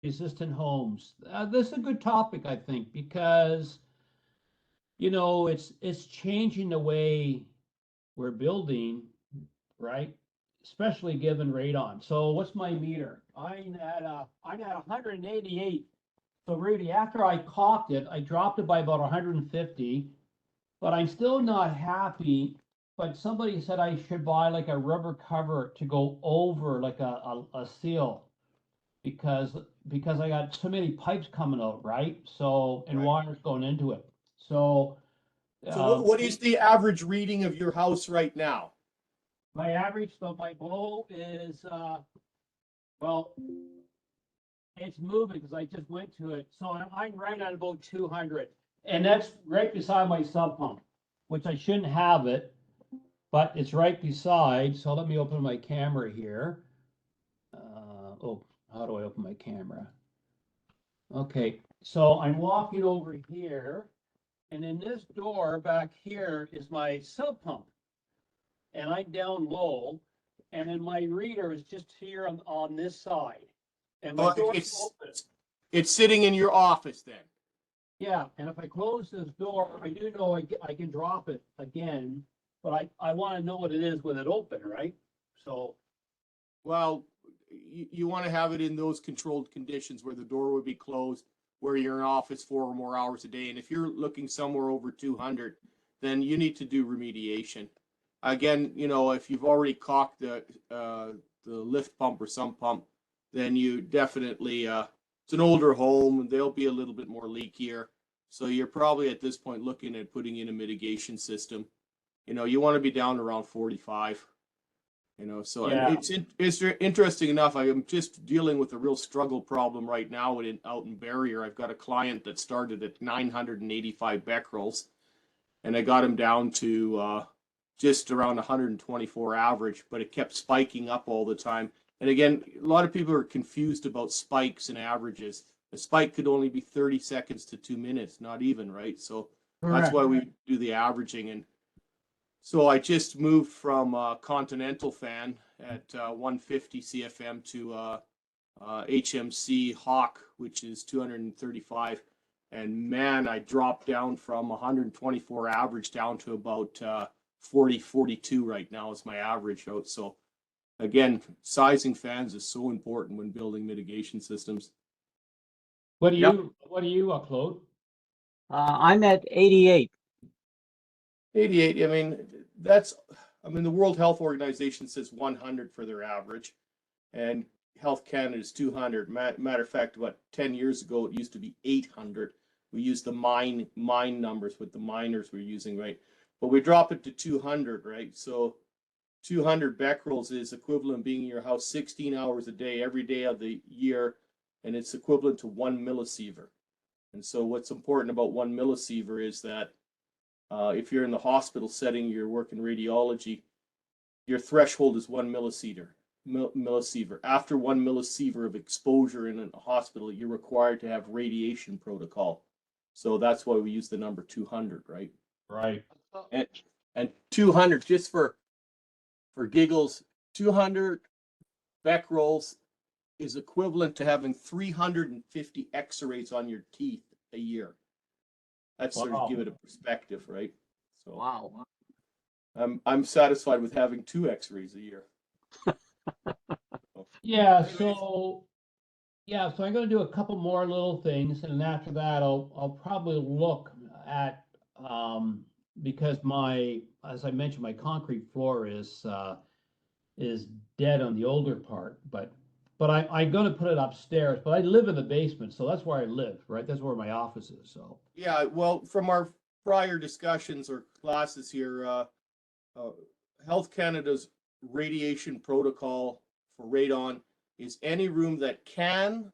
resistant homes. This is a good topic, I think, because it's changing the way we're building, right? Especially given radon. So what's my meter? I'm at 188. So really, after I caulked it, I dropped it by about 150, but I'm still not happy. But somebody said I should buy like a rubber cover to go over like a seal because I got so many pipes coming out, right? So and Right. wires going into it. So So what is the average reading of your house right now? my average, so my blow is well, it's moving because I just went to it. So I'm right at about 200, and that's right beside my sub pump, which I shouldn't have it, but it's right beside. So let me open my camera here. Oh, how do I open my camera? Okay, so I'm walking over here, and in this door back here is my sub pump, and I'm down low, and then my reader is just here on this side, and my door is open. It's sitting in your office then. Yeah, and if I close this door, I do know I can drop it again, but I want to know what it is with it open, right? So, Well, you want to have it in those controlled conditions where the door would be closed, where you're in office 4 or more hours a day. And if you're looking somewhere over 200, then you need to do remediation. Again, if you've already caulked the lift pump or sump pump, then you definitely, it's an older home and they'll be a little bit more leakier. So you're probably at this point looking at putting in a mitigation system. You want to be down around 45. So yeah. and it's interesting enough. I am just dealing with a real struggle problem right now out in Barrier. I've got a client that started at 985 becquerels, and I got him down to just around 124 average, but it kept spiking up all the time. And again, a lot of people are confused about spikes and averages. A spike could only be 30 seconds to 2 minutes, not even, right? So that's why we do the averaging. And so I just moved from a Continental fan at 150 CFM to HMC Hawk, which is 235. And man, I dropped down from 124 average down to about 40, 42 right now is my average out. So again, sizing fans is so important when building mitigation systems. What do you Claude? I'm at 88. 88. The World Health Organization says 100 for their average, and Health Canada is 200. Matter of fact, about 10 years ago, it used to be 800. We used the mine numbers, what the miners were using, right? But we drop it to 200, right? So 200 becquerels is equivalent being in your house 16 hours a day, every day of the year, and it's equivalent to 1 millisievert. And so what's important about 1 millisievert is that if you're in the hospital setting, you're working radiology, your threshold is 1 millisievert. After 1 millisievert of exposure in a hospital, you're required to have radiation protocol. So that's why we use the number 200, right? Right. And 200, just for giggles, 200 becquerels is equivalent to having 350 X-rays on your teeth a year. That's sort of give it a perspective, right? So Wow. I'm satisfied with having 2 X-rays a year. So I'm going to do a couple more little things, and after that, I'll probably look at because as I mentioned, my concrete floor is dead on the older part, but I'm going to put it upstairs. But I live in the basement, so that's where I live, right? That's where my office is. So yeah, well, from our prior discussions or classes here, Health Canada's radiation protocol for radon is any room that can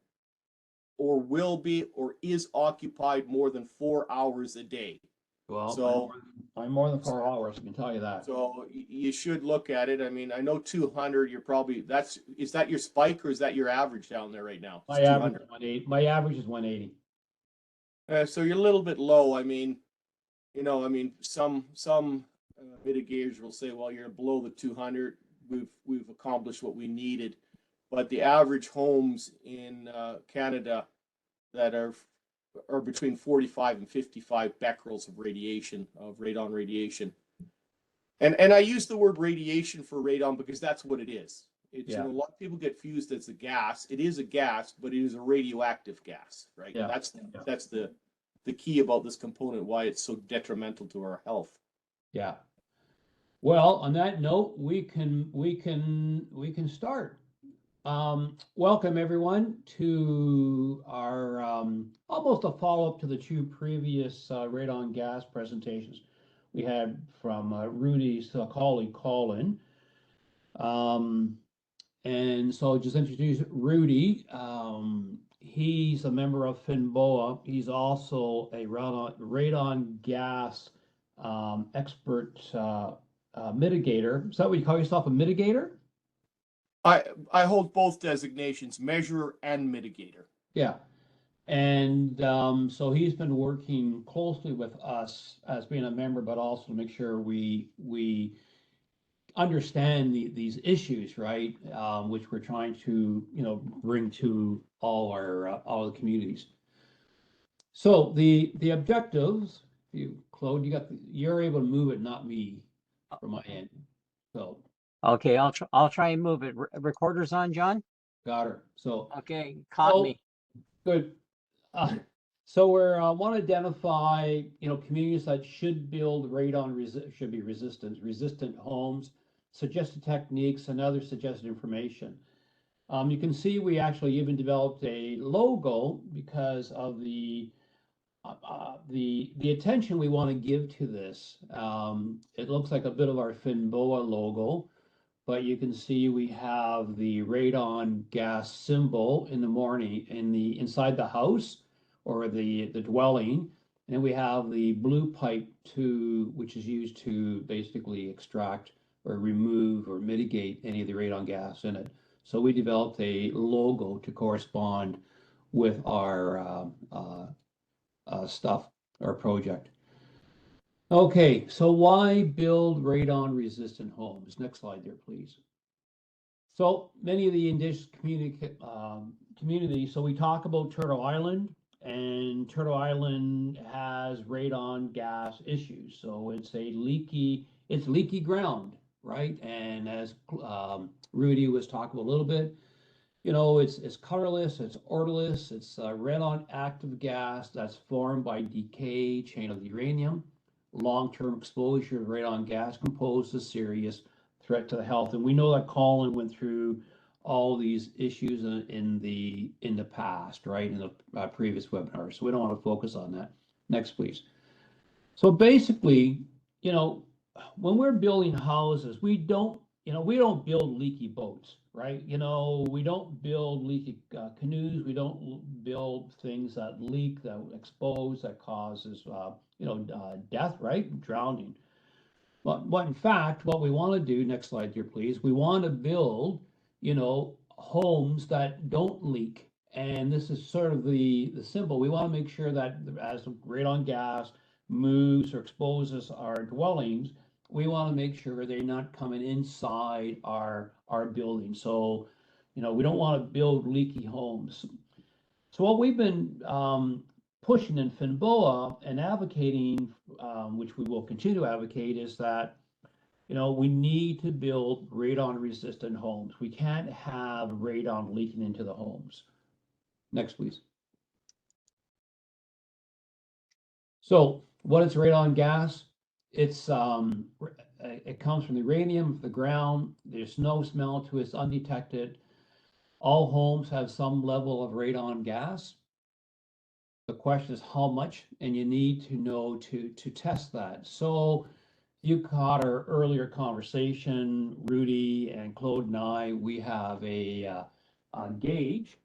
or will be or is occupied more than 4 hours a day. well, So I'm more than 4 hours, I can tell you that. So you should look at it. I mean, I know 200. You're probably is that your spike or is that your average down there right now? My average is 180. My average is 180. So you're a little bit low. I mean, some mitigators will say, well, you're below the 200. We've accomplished what we needed, but the average homes in Canada that are between 45 and 55 becquerels of radiation, of radon radiation. And I use the word radiation for radon because that's what it is. It's, Yeah. you know, a lot of people get fused as a gas. It is a gas, but it is a radioactive gas, right? Yeah. That's the key about this component, why it's so detrimental to our health. Yeah. Well, on that note, we can start. Welcome everyone to our almost a follow-up to the two previous radon gas presentations we had from Rudy's colleague Colin. And so just introduce Rudy. He's a member of FNNBOA. He's also a radon gas expert mitigator. Is that what you call yourself, a mitigator? I hold both designations, measurer and mitigator. Yeah. And so he's been working closely with us as being a member, but also to make sure we understand these issues, right? Which we're trying to, bring to all the communities. So the objectives, Claude, you're able to move it, not me, from my end. So Okay, I'll try and move it. Recorder's on, John? got her. So Okay, caught me. good. So we're want to identify, communities that should build should be resistant homes, suggested techniques, and other suggested information. You can see we actually even developed a logo because of the attention we want to give to this. It looks like a bit of our FNNBOA logo, but you can see we have the radon gas symbol in the morning inside the house or the dwelling, and we have the blue pipe which is used to basically extract or remove or mitigate any of the radon gas in it. So we developed a logo to correspond with our stuff, our project. Okay, so why build radon resistant homes? Next slide there, please. So many of the Indigenous communities, so we talk about Turtle Island, and Turtle Island has radon gas issues. So it's leaky ground, right? And as Rudy was talking a little bit, it's colorless, it's odorless, it's radon active gas that's formed by decay chain of uranium. Long-term exposure to radon gas can pose a serious threat to the health. And we know that Colin went through all these issues in the past, right, in the previous webinar. So we don't want to focus on that. Next, please. So basically, when we're building houses, we don't build leaky boats, right? We don't build leaky canoes. We don't build things that leak, that expose, that causes, death, right? Drowning. But in fact, what we want to do, next slide here, please, we want to build, homes that don't leak. And this is sort of the symbol. We want to make sure that as radon gas moves or exposes our dwellings, we want to make sure they're not coming inside our building. So, we don't want to build leaky homes. So what we've been pushing in FNNBOA and advocating, which we will continue to advocate, is that we need to build radon resistant homes. We can't have radon leaking into the homes. Next, please. So what is radon gas? It comes from the uranium, the ground. There's no smell to it, it's undetected. All homes have some level of radon gas. The question is how much, and you need to know to test that. So you caught our earlier conversation, Rudy and Claude and I, we have a gauge,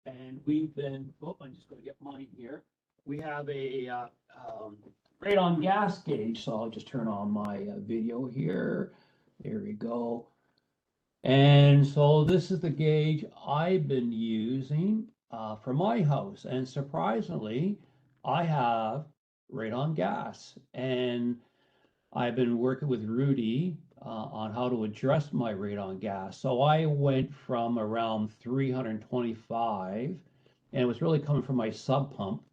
and we've been, I'm just going to get mine here. We have a radon gas gauge, so I'll just turn on my video here. There we go. And so this is the gauge I've been using for my house, and surprisingly, I have radon gas, and I've been working with Rudy on how to address my radon gas. So I went from around 325, and it was really coming from my sub pump,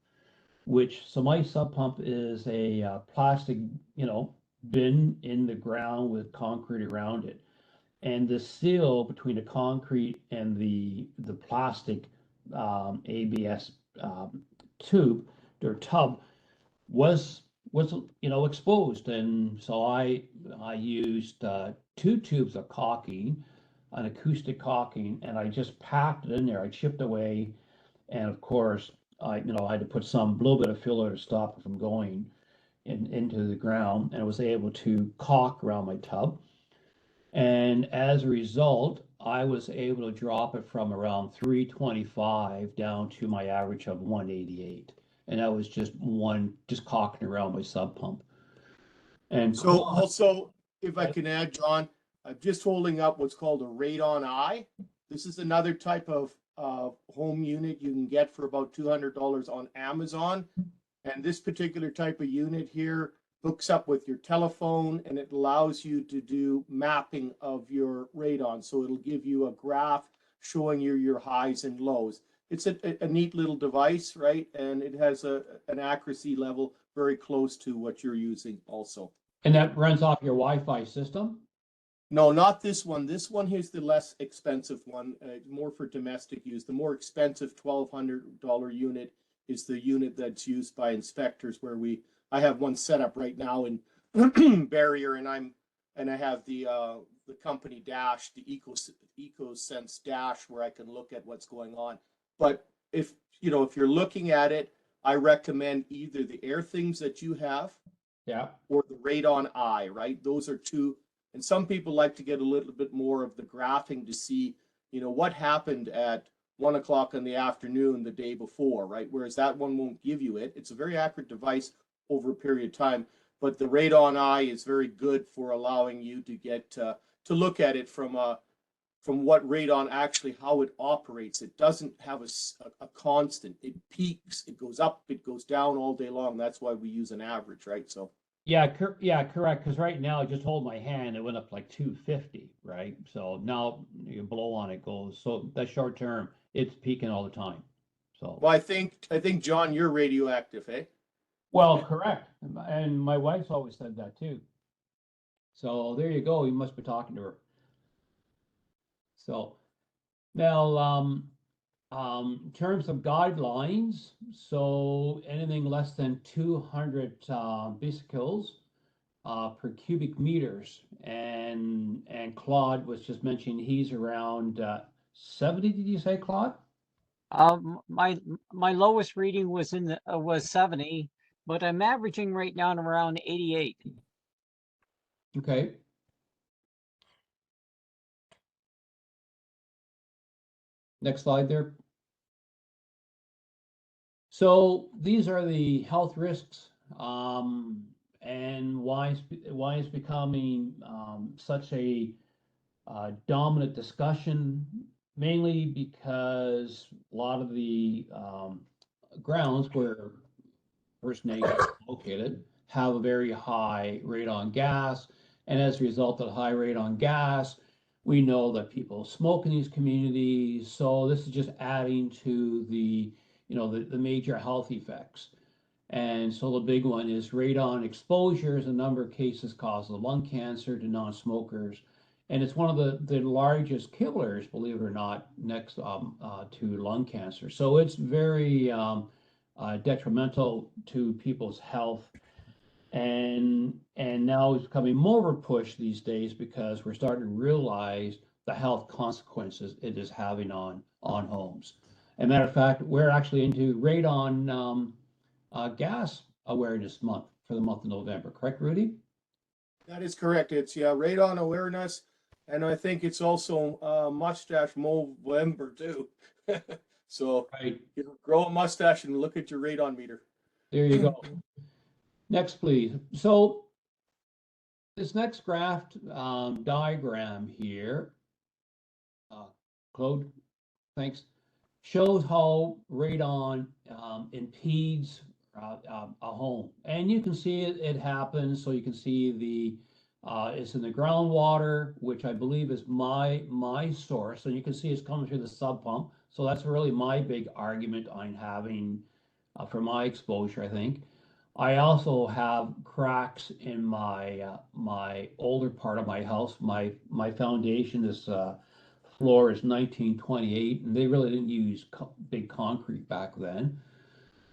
so my sub pump is a plastic, bin in the ground with concrete around it. And the seal between the concrete and the plastic ABS tube or tub was exposed, and so I used two tubes of caulking, an acoustic caulking, and I just packed it in there. I chipped away, and of course I had to put some little bit of filler to stop it from going into the ground, and I was able to caulk around my tub. And as a result, I was able to drop it from around 325 down to my average of 188. And that was just caulking around my sub pump. And So also, if I can add, John, I'm just holding up what's called a Radon Eye. This is another type of home unit you can get for about $200 on Amazon. And this particular type of unit here hooks up with your telephone, and it allows you to do mapping of your radon. So it'll give you a graph showing you your highs and lows. It's a neat little device, right? And it has an accuracy level very close to what you're using also. And that runs off your Wi-Fi system? No, not this one. This one here's the less expensive one, more for domestic use. The more expensive $1,200 unit is the unit that's used by inspectors, where I have one set up right now in Barrier, and I have the company dash, the EcoSense dash, where I can look at what's going on. But if you're looking at it, I recommend either the Air Things that you have, or the Radon Eye, right? Those are two. And some people like to get a little bit more of the graphing to see, what happened at 1 o'clock in the afternoon the day before, right? Whereas that one won't give you it. It's a very accurate device over a period of time, but the Radon Eye is very good for allowing you to get to look at it from what radon actually, how it operates. It doesn't have a constant. It peaks, it goes up, it goes down all day long. That's why we use an average, right? So yeah, correct. Because right now I just hold my hand, it went up like 250, right? So now you blow on it goes. So that short term, it's peaking all the time. So well, I think John, you're radioactive, eh? well, correct. And my wife's always said that too. So there you go. You must be talking to her. So now, in terms of guidelines, so anything less than 200 vesicles per cubic meters, and Claude was just mentioning he's around 70. Did you say, Claude? My lowest reading was was 70, but I'm averaging right now around 88. Okay. Next slide there. So these are the health risks, and why it's becoming such a dominant discussion, mainly because a lot of the grounds where First Nations are located have a very high radon gas, and as a result of the high radon gas, we know that people smoke in these communities. So this is just adding to the major health effects. And so the big one is radon exposures. A number of cases causes lung cancer to non-smokers. And it's one of the largest killers, believe it or not, next to lung cancer. So it's very detrimental to people's health. And now it's becoming more of a push these days because we're starting to realize the health consequences it is having on homes. As a matter of fact, we're actually into radon gas awareness month for the month of November. Correct, Rudy? That is correct. It's radon awareness, and I think it's also mustache Movember too. So Right. Grow a mustache and look at your radon meter. There you go. Next, please. So this next graph diagram here, Claude, thanks, shows how radon impedes a home. And you can see it happens. So you can see It's in the groundwater, which I believe is my source. And you can see it's coming through the sub pump. So that's really my big argument I'm having for my exposure, I think. I also have cracks in my older part of my house. My foundation, this floor is 1928, and they really didn't use big concrete back then.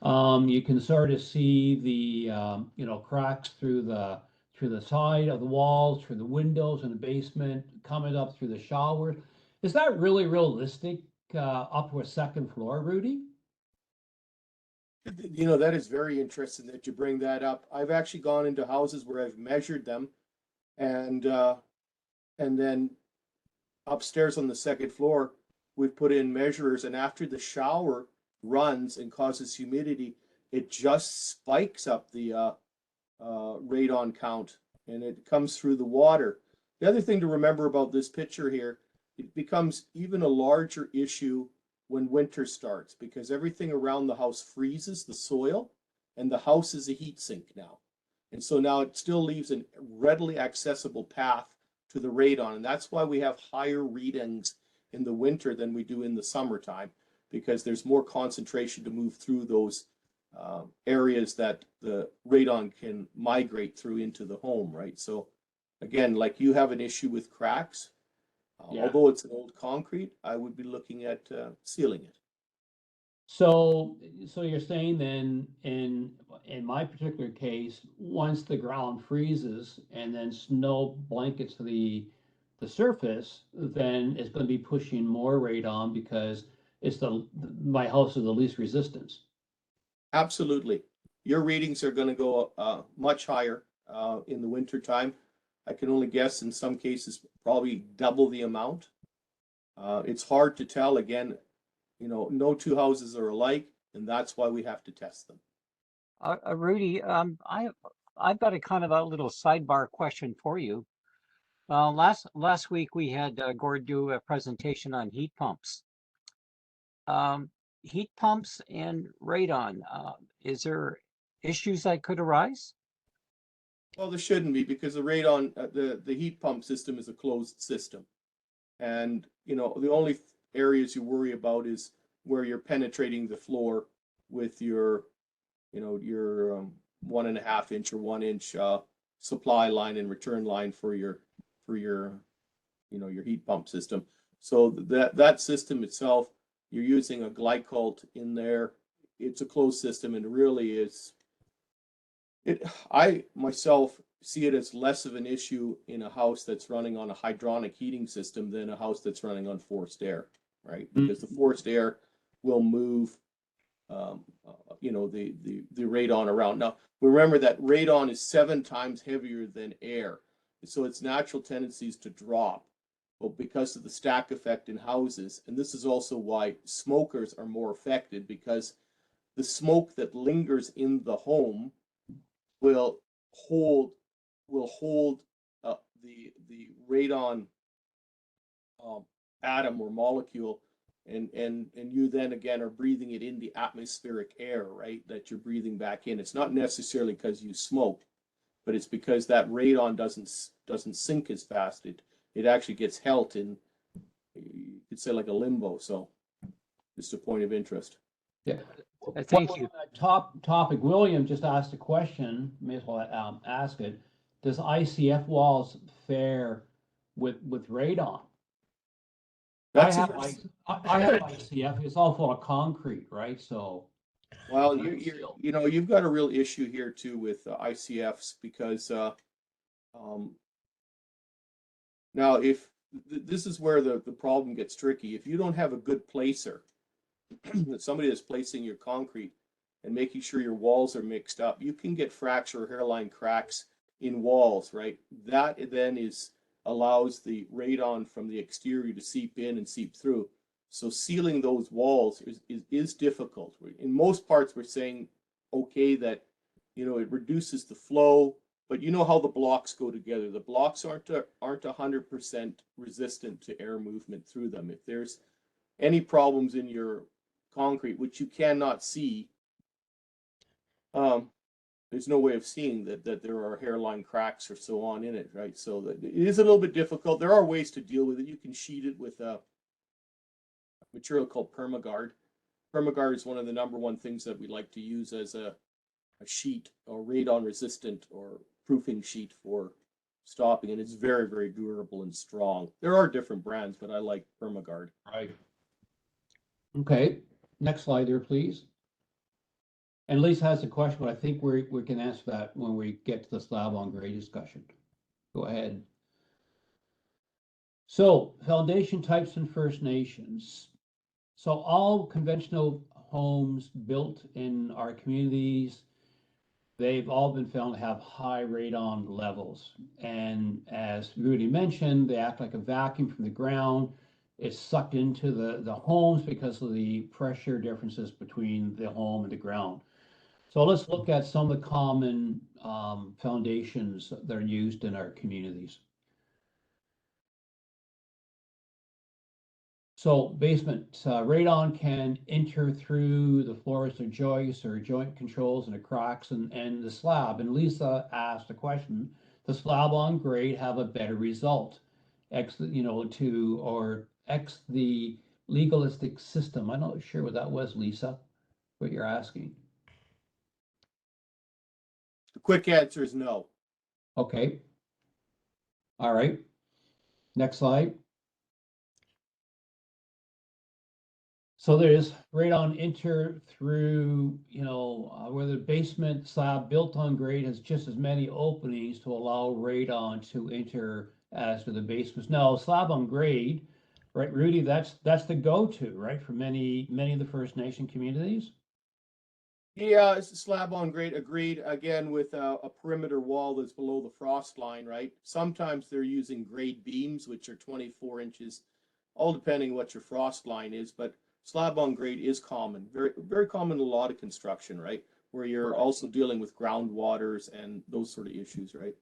You can sort of see the cracks through the side of the walls, through the windows in the basement, coming up through the shower. Is that really realistic up to a second floor, Rudy? You know, that is very interesting that you bring that up. I've actually gone into houses where I've measured them, and then upstairs on the second floor, we've put in measurers, and after the shower runs and causes humidity, it just spikes up the radon count, and it comes through the water. The other thing to remember about this picture here, it becomes even a larger issue when winter starts, because everything around the house freezes, the soil, and the house is a heat sink now. And so now it still leaves a readily accessible path to the radon. And that's why we have higher readings in the winter than we do in the summertime, because there's more concentration to move through those areas that the radon can migrate through into the home, right? So again, like you have an issue with cracks, Yeah. although it's an old concrete, I would be looking at sealing it. So you're saying then in my particular case, once the ground freezes and then snow blankets the surface, then it's going to be pushing more radon because it's my house is the least resistance. Absolutely. Your readings are going to go much higher in the winter time. I can only guess in some cases probably double the amount. It's hard to tell. Again, you know, no two houses are alike, and that's why we have to test them. Rudy, I've got a kind of a little sidebar question for you. Last week we had Gord do a presentation on heat pumps. Heat pumps and radon. Is there issues that could arise? Well, there shouldn't be, because the radon, the heat pump system is a closed system, and you know the only areas you worry about is where you're penetrating the floor with your, you know, your 1.5 inch or 1 inch supply line and return line for your you know, your heat pump system. So that system itself, you're using a glycol in there. It's a closed system, and really is it. I myself see it as less of an issue in a house that's running on a hydronic heating system than a house that's running on forced air, right? Because the forced air will move you know, the radon around. Now, remember that radon is 7 times heavier than air, so its natural tendencies to drop. Well, because of the stack effect in houses, and this is also why smokers are more affected, because the smoke that lingers in the home will hold the radon atom or molecule, and you then again are breathing it in the atmospheric air, right, that you're breathing back in. It's not necessarily because you smoke, but it's because that radon doesn't sink as fast. It actually gets held in, you could say, like a limbo. So just a point of interest. Yeah. Thank you. On that topic, William just asked a question. May as well ask it. Does ICF walls fare with radon? That's I have ICF. It's all full of concrete, right? So well, you know, you've got a real issue here too with ICFs, because now if this is where the problem gets tricky. If you don't have a good placer, somebody that's placing your concrete and making sure your walls are mixed up, you can get fracture or hairline cracks in walls, right? That then allows the radon from the exterior to seep in and seep through. So sealing those walls is difficult. In most parts, we're saying, okay, that, you know, it reduces the flow, but you know how the blocks go together. The blocks aren't 100% resistant to air movement through them. If there's any problems in your concrete, which you cannot see, there's no way of seeing that there are hairline cracks or so on in it, right? So that it is a little bit difficult. There are ways to deal with it. You can sheet it with a material called Permaguard. Permaguard is one of the #1 things that we like to use as a sheet or radon resistant or proofing sheet for stopping, and it's very, very durable and strong. There are different brands, but I like Permaguard. Right. Okay, next slide there, please. And Lisa has a question, but I think we can answer that when we get to the slab on grade discussion. Go ahead. So foundation types and First Nations. So all conventional homes built in our communities, they've all been found to have high radon levels. And as Rudy mentioned, they act like a vacuum from the ground. It's sucked into the homes because of the pressure differences between the home and the ground. So let's look at some of the common foundations that are used in our communities. So basement radon can enter through the floors or joists or joint controls and the cracks and the slab. And Lisa asked a question: the slab on grade have a better result? X, X the legalistic system. I'm not sure what that was, Lisa, what you're asking. The quick answer is no. Okay. All right. Next slide. So there's radon enter through, where the basement slab built on grade has just as many openings to allow radon to enter as to the basements. Now, slab on grade, right, Rudy, that's the go-to, right, for many of the First Nation communities. Yeah, it's a slab on grade, agreed. Again, with a perimeter wall that's below the frost line, right? Sometimes they're using grade beams, which are 24 inches, all depending what your frost line is. But slab on grade is common, very, very common in a lot of construction, right? Where you're also dealing with groundwaters and those sort of issues, right?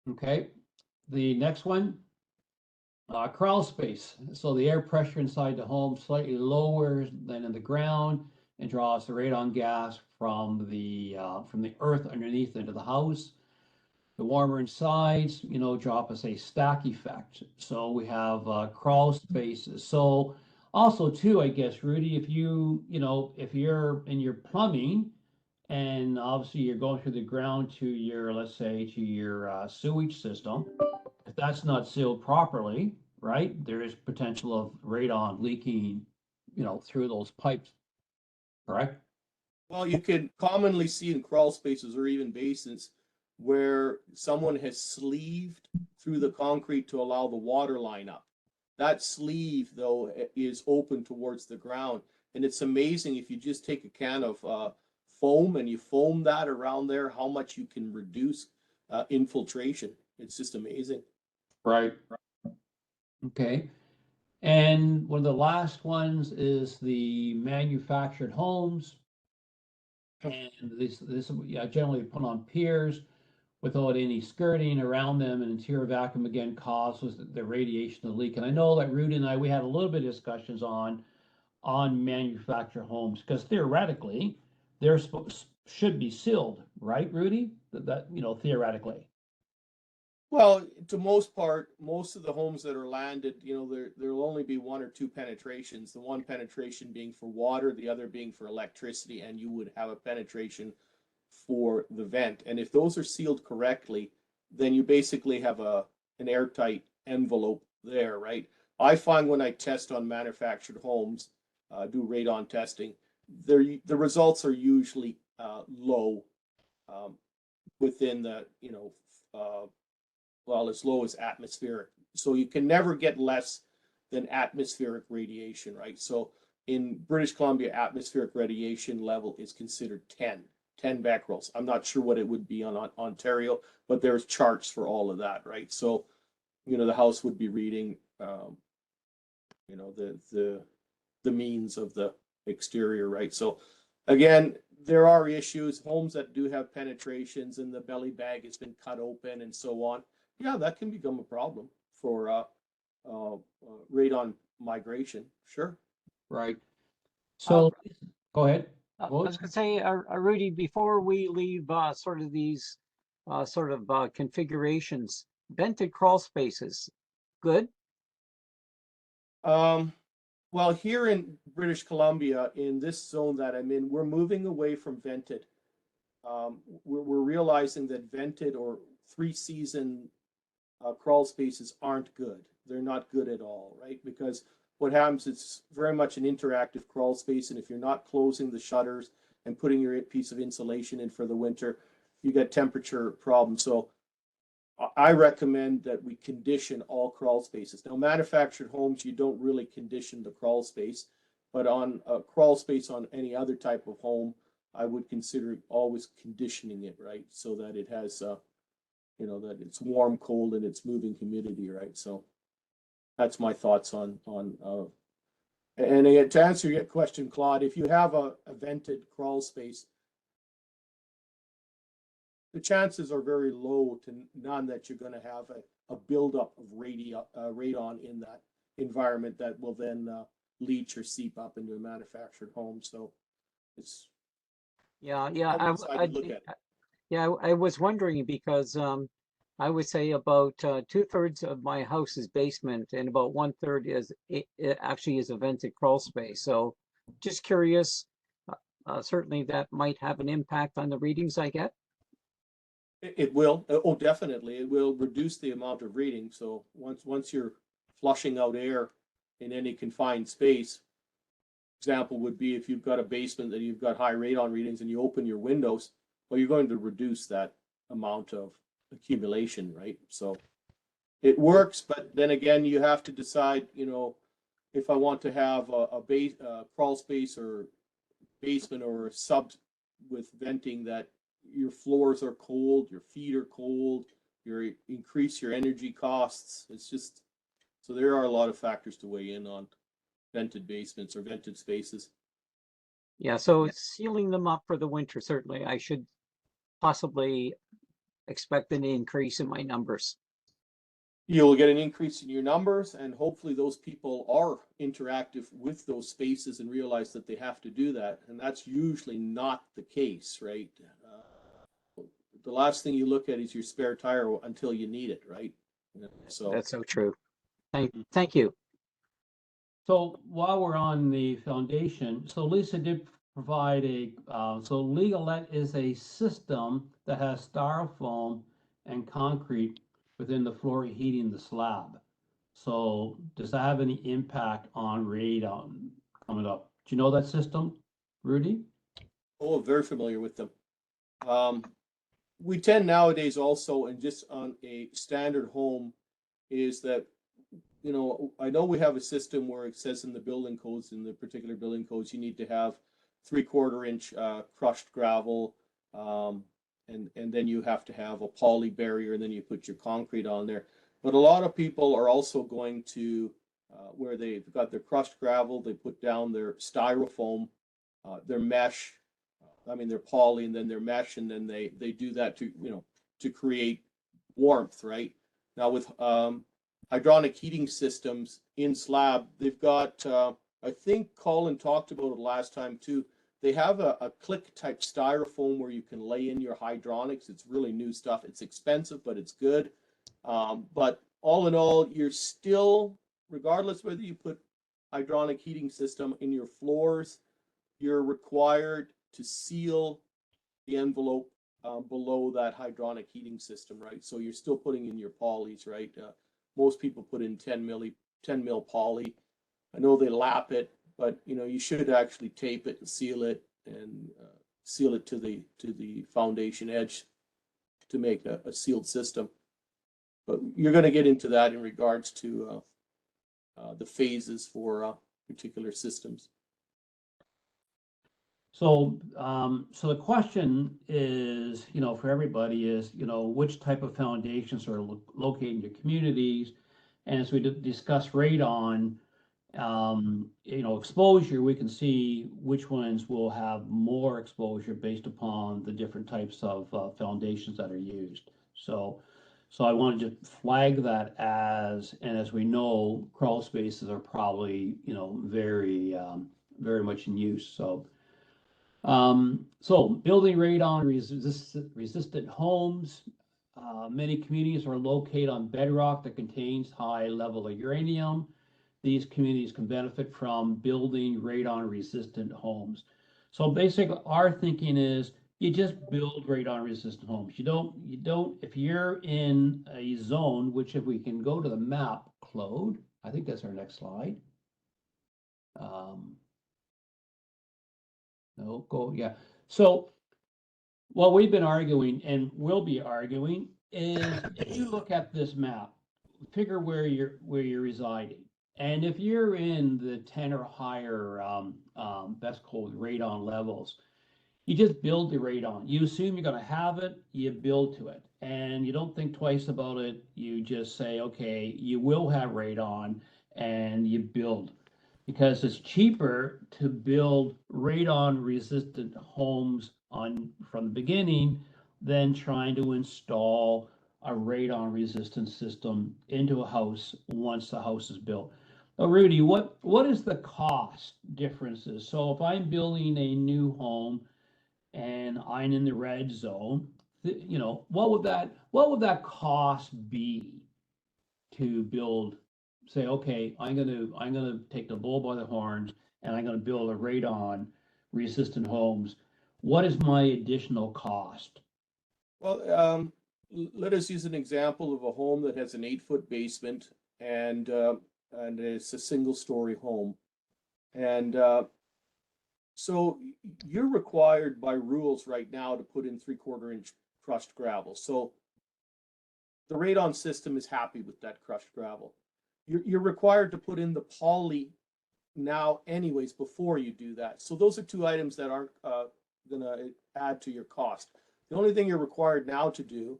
Okay. The next one, crawl space. So the air pressure inside the home slightly lower than in the ground, and draws the radon gas from the earth underneath into the house. The warmer insides, drop us a stack effect. So we have crawl spaces. So also too, I guess, Rudy, if if you're in your plumbing and obviously you're going through the ground to your, let's say, to your sewage system, if that's not sealed properly, right, there is potential of radon leaking, through those pipes. Correct? Well, you can commonly see in crawl spaces or even basins where someone has sleeved through the concrete to allow the water line up. That sleeve, though, is open towards the ground. And it's amazing if you just take a can of foam and you foam that around there, how much you can reduce infiltration. It's just amazing. Right. Okay. And one of the last ones is the manufactured homes. And this generally put on piers without any skirting around them, and interior vacuum again causes the radiation to leak. And I know that Rudy and we had a little bit of discussions on manufactured homes, because theoretically they're should be sealed, right, Rudy? That theoretically. Well, to most part, most of the homes that are landed, there'll only be 1 or 2 penetrations. The one penetration being for water, the other being for electricity, and you would have a penetration for the vent. And if those are sealed correctly, then you basically have an airtight envelope there, right? I find when I test on manufactured homes, do radon testing, the results are usually low, within the as low as atmospheric. So you can never get less than atmospheric radiation, right? So in British Columbia, atmospheric radiation level is considered 10 becquerels. I'm not sure what it would be on Ontario, but there's charts for all of that, right? So, the house would be reading, the means of the exterior, right? So again, there are issues, homes that do have penetrations and the belly bag has been cut open and so on. Yeah, that can become a problem for radon migration. Sure. Right. So go ahead. I Well, was gonna say, Rudy, before we leave sort of these configurations, vented crawl spaces, good? Well, here in British Columbia, in this zone that I'm in, we're moving away from vented. We're realizing that vented or three-season crawl spaces aren't good. They're not good at all, right? Because what happens, it's very much an interactive crawl space, and if you're not closing the shutters and putting your piece of insulation in for the winter, you get temperature problems. So I recommend that we condition all crawl spaces. Now, manufactured homes, you don't really condition the crawl space, but on a crawl space on any other type of home, I would consider always conditioning it, right? So that it has, that it's warm, cold, and it's moving humidity, right? So that's my thoughts on, and to answer your question, Claude, if you have a vented crawl space, the chances are very low to none that you're going to have a buildup of radon in that environment that will then leach or seep up into a manufactured home. So it's Yeah, look at it. yeah, I was wondering because I would say about 2/3 of my house is basement, and about 1/3 it actually is a vented crawl space. So, just curious. Certainly, that might have an impact on the readings I get. It will. Oh, definitely. It will reduce the amount of reading. So once you're flushing out air in any confined space, example would be if you've got a basement that you've got high radon readings and you open your windows, well, you're going to reduce that amount of accumulation, right? So it works, but then again, you have to decide, if I want to have a base crawl space or basement or a sub with venting that your floors are cold, your feet are cold, you increase your energy costs. It's just, so there are a lot of factors to weigh in on vented basements or vented spaces. Yeah, so sealing them up for the winter, certainly I should possibly expect an increase in my numbers. You'll get an increase in your numbers, and hopefully those people are interactive with those spaces and realize that they have to do that. And that's usually not the case, right? The last thing you look at is your spare tire until you need it, right? So That's so true. Thank you. so while we're on the foundation, so Lisa did provide so Legalet is a system that has styrofoam and concrete within the floor heating the slab. So does that have any impact on radon coming up? Do you know that system, Rudy? Oh, very familiar with them. We tend nowadays also, and just on a standard home, is that, I know we have a system where it says in the building codes, in the particular building codes, you need to have 3/4 inch crushed gravel, and then you have to have a poly barrier, and then you put your concrete on there. But a lot of people are also going to where they've got their crushed gravel, they put down their styrofoam, their mesh, their poly, and then their mesh, and then they do that to create warmth, right? Now with hydronic heating systems in slab, they've got, I think Colin talked about it last time too. They have a click type styrofoam where you can lay in your hydronics. It's really new stuff. It's expensive, but it's good. But all in all, you're still, regardless whether you put hydronic heating system in your floors, you're required to seal the envelope below that hydronic heating system, right? So you're still putting in your polys, right? Most people put in 10 mil poly. I know they lap it, but you should actually tape it and seal it to the foundation edge to make a sealed system. But you're going to get into that in regards to the phases for particular systems. So, so the question is, for everybody is, which type of foundations are located in your communities? And as we discuss radon, exposure, we can see which ones will have more exposure based upon the different types of foundations that are used. So I wanted to flag that and as we know, crawl spaces are probably, very, very much in use. So So building radon resistant homes. Many communities are located on bedrock that contains high level of uranium. These communities can benefit from building radon resistant homes. So basically our thinking is you just build radon resistant homes. You don't, if you're in a zone, which if we can go to the map, Claude, I think that's our next slide. No, go, yeah. So what we've been arguing and will be arguing is if you look at this map, figure where you're residing. And if you're in the 10 or higher best called radon levels, you just build the radon. You assume you're going to have it, you build to it. And you don't think twice about it. You just say, okay, you will have radon, and you build. Because it's cheaper to build radon resistant homes from the beginning than trying to install a radon resistant system into a house once the house is built. Now, Rudy, what is the cost differences? So if I'm building a new home and I'm in the red zone, you know, what would that cost be to build? Say, okay, I'm gonna take the bull by the horns and I'm gonna build a radon resistant homes. What is my additional cost? Well, let us use an example of a home that has an 8-foot basement and it's a single-story home. And so you're required by rules right now to put in 3/4 inch crushed gravel. So the radon system is happy with that crushed gravel. You're required to put in the poly now anyways before you do that. So those are two items that aren't going to add to your cost. The only thing you're required now to do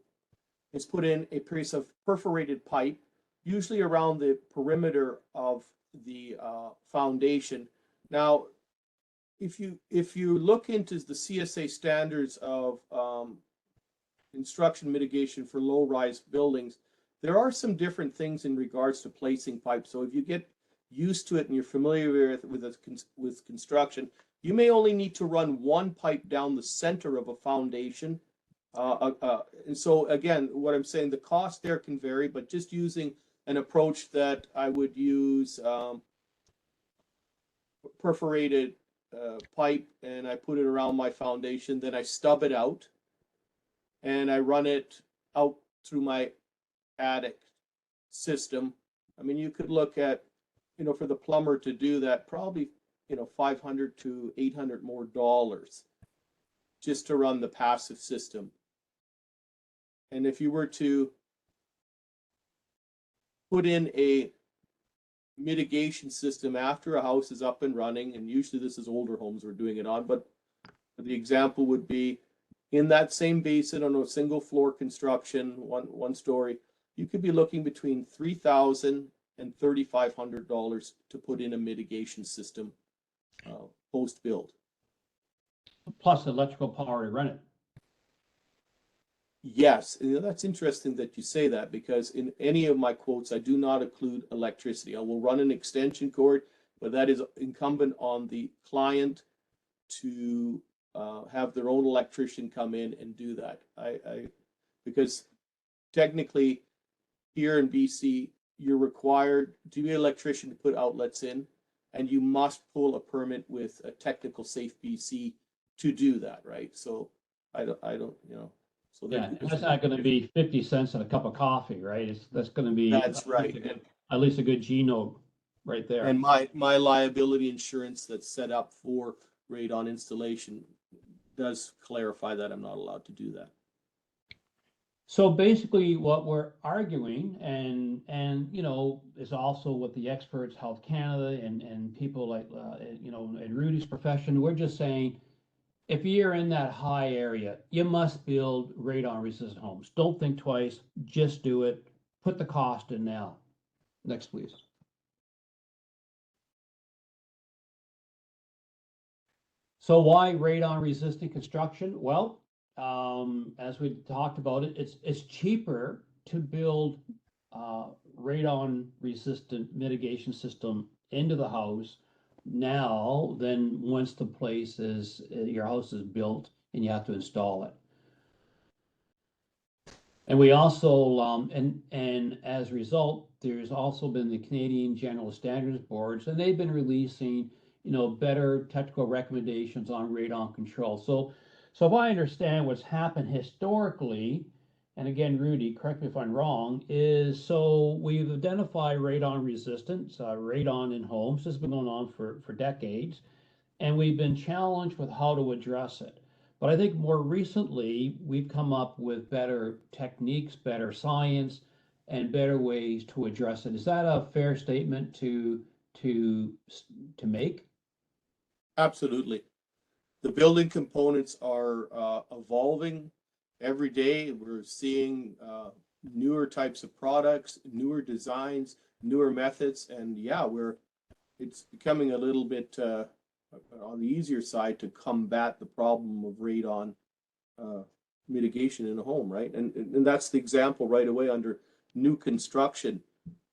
is put in a piece of perforated pipe, usually around the perimeter of the foundation. Now, if you look into the CSA standards of construction mitigation for low-rise buildings, there are some different things in regards to placing pipes. So if you get used to it and you're familiar with construction, you may only need to run one pipe down the center of a foundation. And so again, what I'm saying, the cost there can vary, but just using an approach that I would use perforated pipe, and I put it around my foundation, then I stub it out and I run it out through my attic system. I mean, you could look at, you know, for the plumber to do that, probably, you know, $500 to $800 more just to run the passive system. And if you were to put in a mitigation system after a house is up and running, and usually this is older homes we're doing it on, but the example would be in that same basin on a single floor construction, one story, you could be looking between $3,000 and $3,500 to put in a mitigation system post build. Plus electrical power to run it. Yes, you know, that's interesting that you say that, because in any of my quotes, I do not include electricity. I will run an extension cord, but that is incumbent on the client to have their own electrician come in and do that. Because technically here in BC, you're required to be an electrician to put outlets in, and you must pull a permit with a Technical Safe BC to do that, right? So I don't, you know. So Yeah, that's not going to be 50 cents and a cup of coffee, right? That's going to be that's right. At least a good G note right there. And my liability insurance that's set up for radon installation does clarify that I'm not allowed to do that. So basically what we're arguing, and you know, is also with the experts, Health Canada and people like, you know, in Rudy's profession, we're just saying, if you're in that high area, you must build radon resistant homes. Don't think twice, just do it. Put the cost in now. Next, please. So why radon resistant construction? Well, as we talked about it, it's cheaper to build radon resistant mitigation system into the house now than once the place is, your house is built and you have to install it. And we also, and as a result, there's also been the Canadian General Standards Boards, and they've been releasing, better technical recommendations on radon control. So if I understand what's happened historically, and again, Rudy, correct me if I'm wrong, is so we've identified radon resistance, radon in homes. This has been going on for decades, and we've been challenged with how to address it. But I think more recently, we've come up with better techniques, better science, and better ways to address it. Is that a fair statement to make? Absolutely. The building components are evolving every day. We're seeing newer types of products, newer designs, newer methods, and yeah, it's becoming a little bit on the easier side to combat the problem of radon mitigation in a home, right? And that's the example right away under new construction.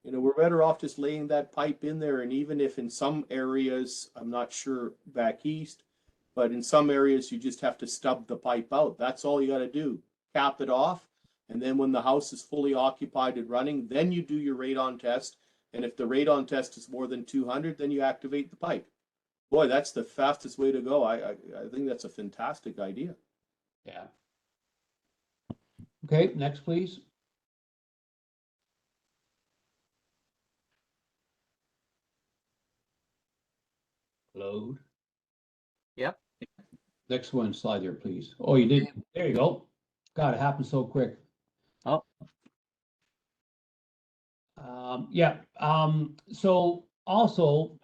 We're better off just laying that pipe in there, and even if in some areas, I'm not sure back east, but in some areas you just have to stub the pipe out. That's all you got to do. Cap it off, and then when the house is fully occupied and running, then you do your radon test. And if the radon test is more than 200, then you activate the pipe. Boy, that's the fastest way to go. I think that's a fantastic idea. Yeah. Okay, next, please. Load. Yep. Next one slide there, please. Oh, you did. There you go. God, it happened so quick. Oh. Yeah. So also,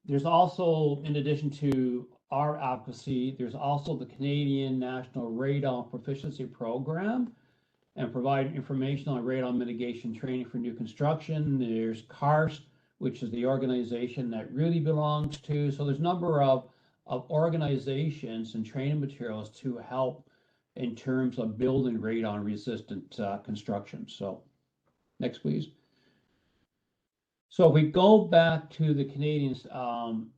there's also, in addition to our advocacy, there's also the Canadian National Radon Proficiency Program, and provide information on radon mitigation training for new construction. There's CARST, which is the organization that really belongs to. So there's a number of organizations and training materials to help in terms of building radon resistant construction. So next, please. So if we go back to the Canadian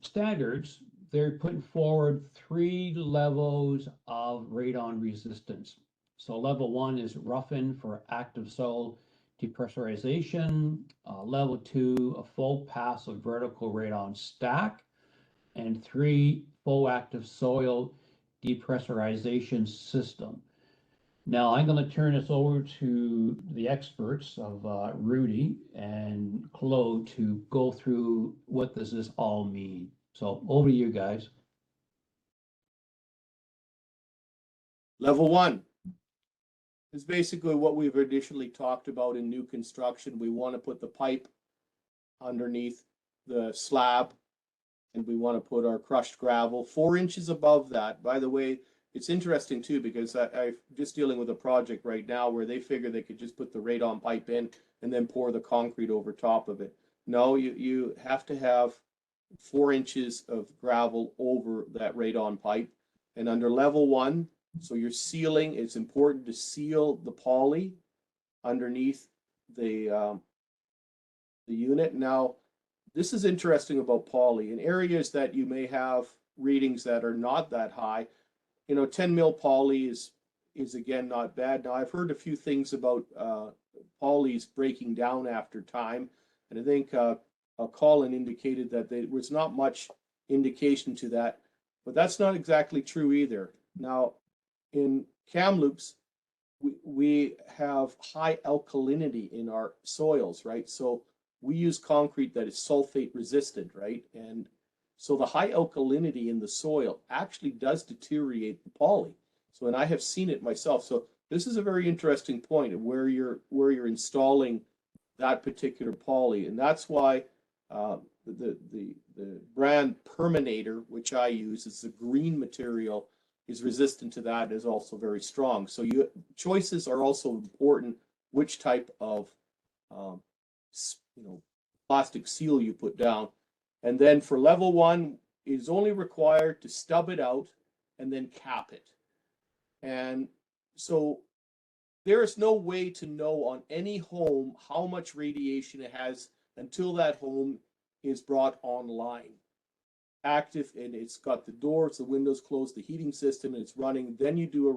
standards, they're putting forward 3 levels of radon resistance. So level 1 is roughen for active soil depressurization. Level 2, a full pass of vertical radon stack. And 3, full active soil depressurization system. Now I'm going to turn this over to the experts of Rudy and Claude to go through what does this all mean. So over to you guys. Level 1 is basically what we've initially talked about in new construction. We want to put the pipe underneath the slab, and we want to put our crushed gravel 4 inches above that. By the way, it's interesting too, because I'm just dealing with a project right now where they figure they could just put the radon pipe in and then pour the concrete over top of it. No, you have to have 4 inches of gravel over that radon pipe. And under level 1, so you're sealing, it's important to seal the poly underneath the unit. Now, this is interesting about poly. In areas that you may have readings that are not that high, 10 mil poly is again not bad. Now, I've heard a few things about polys breaking down after time, and I think Colin indicated that there was not much indication to that, but that's not exactly true either. Now, in Kamloops, we have high alkalinity in our soils, right? So we use concrete that is sulfate resistant, right? And so the high alkalinity in the soil actually does deteriorate the poly. So, and I have seen it myself. So this is a very interesting point of where you're installing that particular poly, and that's why the brand Perminator, which I use, is a green material, is resistant to that, is also very strong. So choices are also important. Which type of plastic seal you put down. And then for level 1, it is only required to stub it out and then cap it. And so there is no way to know on any home how much radiation it has until that home is brought online. active and it's got the doors, the windows closed, the heating system, and it's running. Then you do a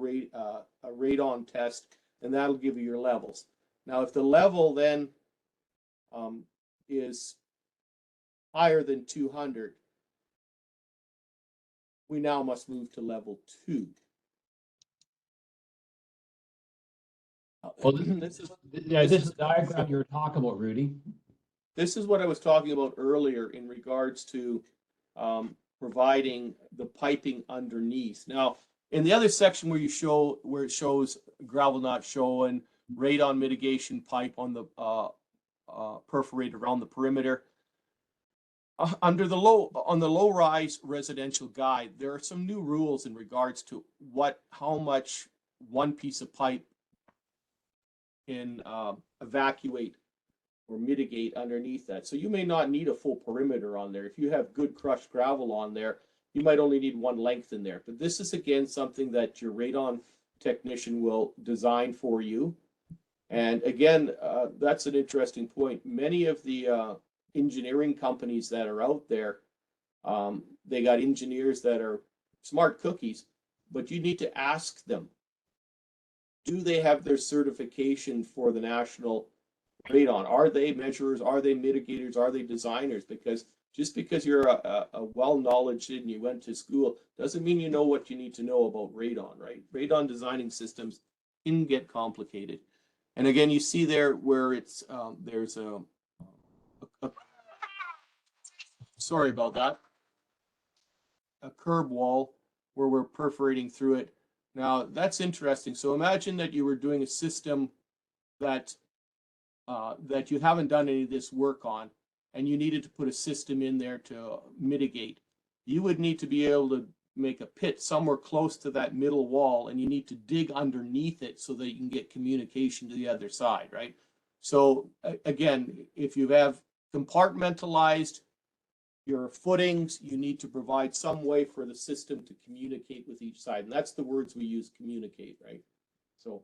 radon test, and that'll give you your levels. Now, if the level then is higher than 200, we now must move to level 2. Well, this is this is the diagram you were talking about, Rudy. This is what I was talking about earlier in regards to providing the piping underneath. Now, in the other section where it shows gravel not shown, radon mitigation pipe on the perforated around the perimeter. On the low rise residential guide, there are some new rules in regards to how much one piece of pipe can evacuate or mitigate underneath that. So you may not need a full perimeter on there. If you have good crushed gravel on there, you might only need one length in there. But this is again something that your radon technician will design for you. And again, that's an interesting point. Many of the engineering companies that are out there, they got engineers that are smart cookies, but you need to ask them, do they have their certification for the national radon? Are they measurers? Are they mitigators? Are they designers? Because just because you're a well-knowledge and you went to school doesn't mean you know what you need to know about radon, right? Radon designing systems can get complicated. And again, you see there where it's there's a sorry about that, a curb wall where we're perforating through it. Now that's interesting. So imagine that you were doing a system that that you haven't done any of this work on, and you needed to put a system in there to mitigate. You would need to be able to make a pit somewhere close to that middle wall, and you need to dig underneath it so that you can get communication to the other side, right? So again, if you have compartmentalized your footings, you need to provide some way for the system to communicate with each side. And that's the words we use, communicate, right? So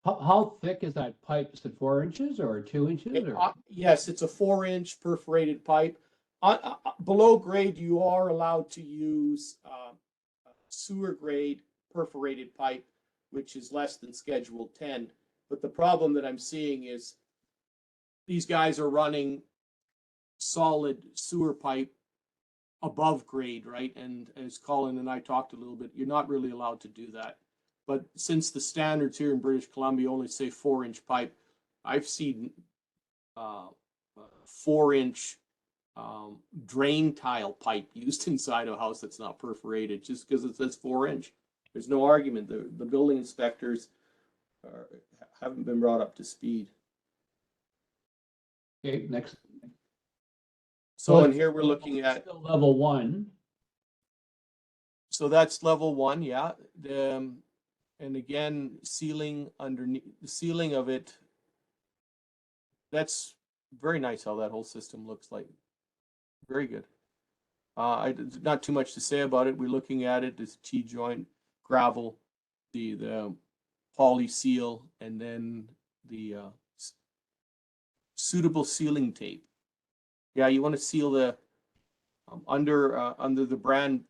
How thick is that pipe? Is it 4 inches or 2 inches? Or? yes, it's a 4-inch perforated pipe. Below grade, you are allowed to use sewer grade perforated pipe, which is less than Schedule 10. But the problem that I'm seeing is these guys are running solid sewer pipe above grade, right? And as Colin and I talked a little bit, you're not really allowed to do that. But since the standards here in British Columbia only say 4-inch pipe, I've seen 4-inch drain tile pipe used inside a house that's not perforated just because it says 4-inch. There's no argument. The building inspectors haven't been brought up to speed. Okay, next. So in here we're looking at level 1. So that's level 1, yeah. And again, sealing underneath the ceiling of it. That's very nice how that whole system looks like. Very good. Not too much to say about it. We're looking at it as T-joint, gravel, the poly seal, and then the suitable sealing tape. Yeah, you want to seal the under the brand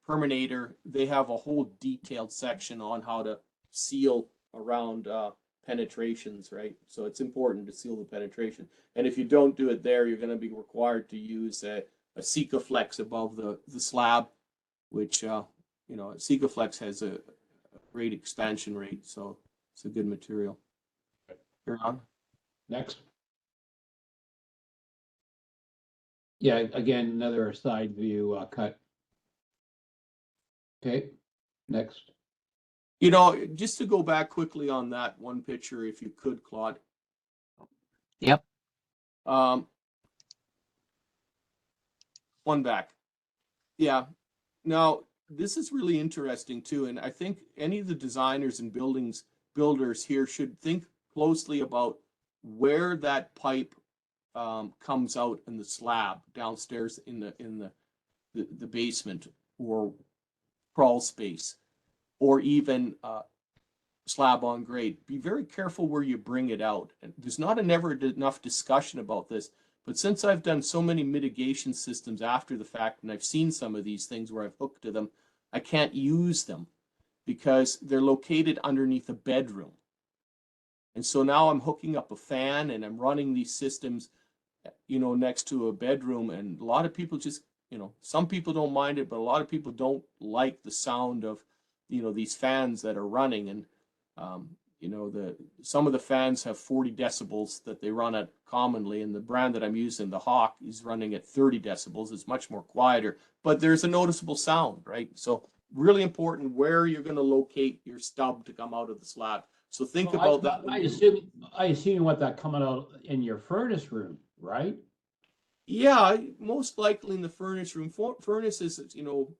Perminator. They have a whole detailed section on how to seal around penetrations, right? So it's important to seal the penetration. And if you don't do it there, you're going to be required to use a Sikaflex above the slab, which Sikaflex has a great expansion rate, so it's a good material. You're on. Next. Yeah, again, another side view cut. Okay, next. Just to go back quickly on that one picture, if you could, Claude. Yep. One back. Yeah. Now, this is really interesting too, and I think any of the designers and builders here should think closely about where that pipe comes out in the slab downstairs in the basement or crawl space, or even slab on grade. Be very careful where you bring it out. And there's not never enough discussion about this, But since I've done so many mitigation systems after the fact, and I've seen some of these things where I've hooked to them, I can't use them because they're located underneath a bedroom. And so now I'm hooking up a fan and I'm running these systems, you know, next to a bedroom. And a lot of people just, you know, some people don't mind it, but a lot of people don't like the sound of, you know, these fans that are running. And, you know, some of the fans have 40 decibels that they run at commonly. And the brand that I'm using, the Hawk, is running at 30 decibels. It's much more quieter, but there's a noticeable sound, right? So really important where you're going to locate your stub to come out of the slab. So think about that. I assume you want that coming out in your furnace room, right? Yeah, most likely in the furnace room. Furnace is, you know,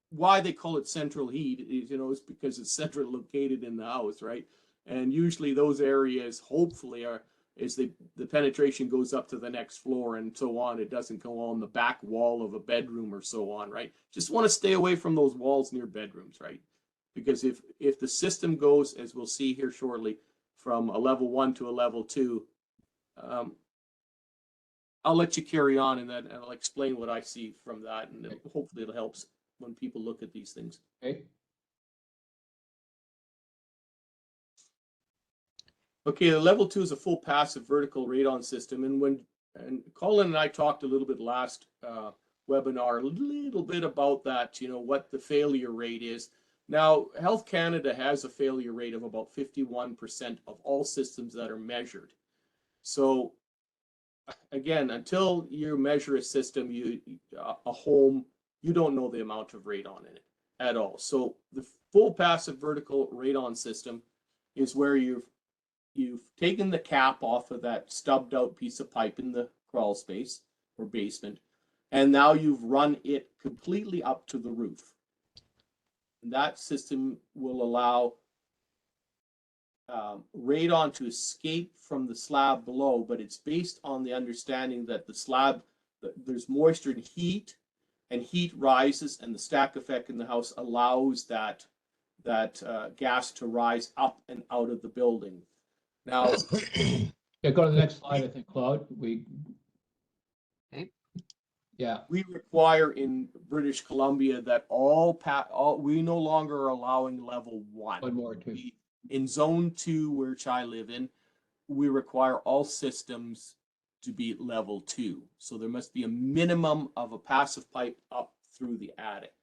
why they call it central heat is, you know, it's because it's centrally located in the house, right? And usually those areas, hopefully, are as the penetration goes up to the next floor and so on. It doesn't go on the back wall of a bedroom or so on, right? Just want to stay away from those walls near bedrooms, right? Because if the system goes, as we'll see here shortly, from a level 1 to a level 2, I'll let you carry on and then I'll explain what I see from that, and hopefully it helps when people look at these things. Okay. Okay, the level 2 is a full passive vertical radon system, and Colin and I talked a little bit last webinar, a little bit about that, you know, what the failure rate is. Now, Health Canada has a failure rate of about 51% of all systems that are measured. So again, until you measure a system, a home, you don't know the amount of radon in it at all. So the full passive vertical radon system is where you've taken the cap off of that stubbed out piece of pipe in the crawl space or basement, and now you've run it completely up to the roof. And that system will allow radon to escape from the slab below, but it's based on the understanding that the slab, there's moisture and heat rises, and the stack effect in the house allows that gas to rise up and out of the building. Now, Yeah, go to the next slide, I think, Claude. Yeah. We require in British Columbia that we no longer are allowing level 1. One more, too. In zone 2, which I live in, we require all systems to be level 2. So there must be a minimum of a passive pipe up through the attic.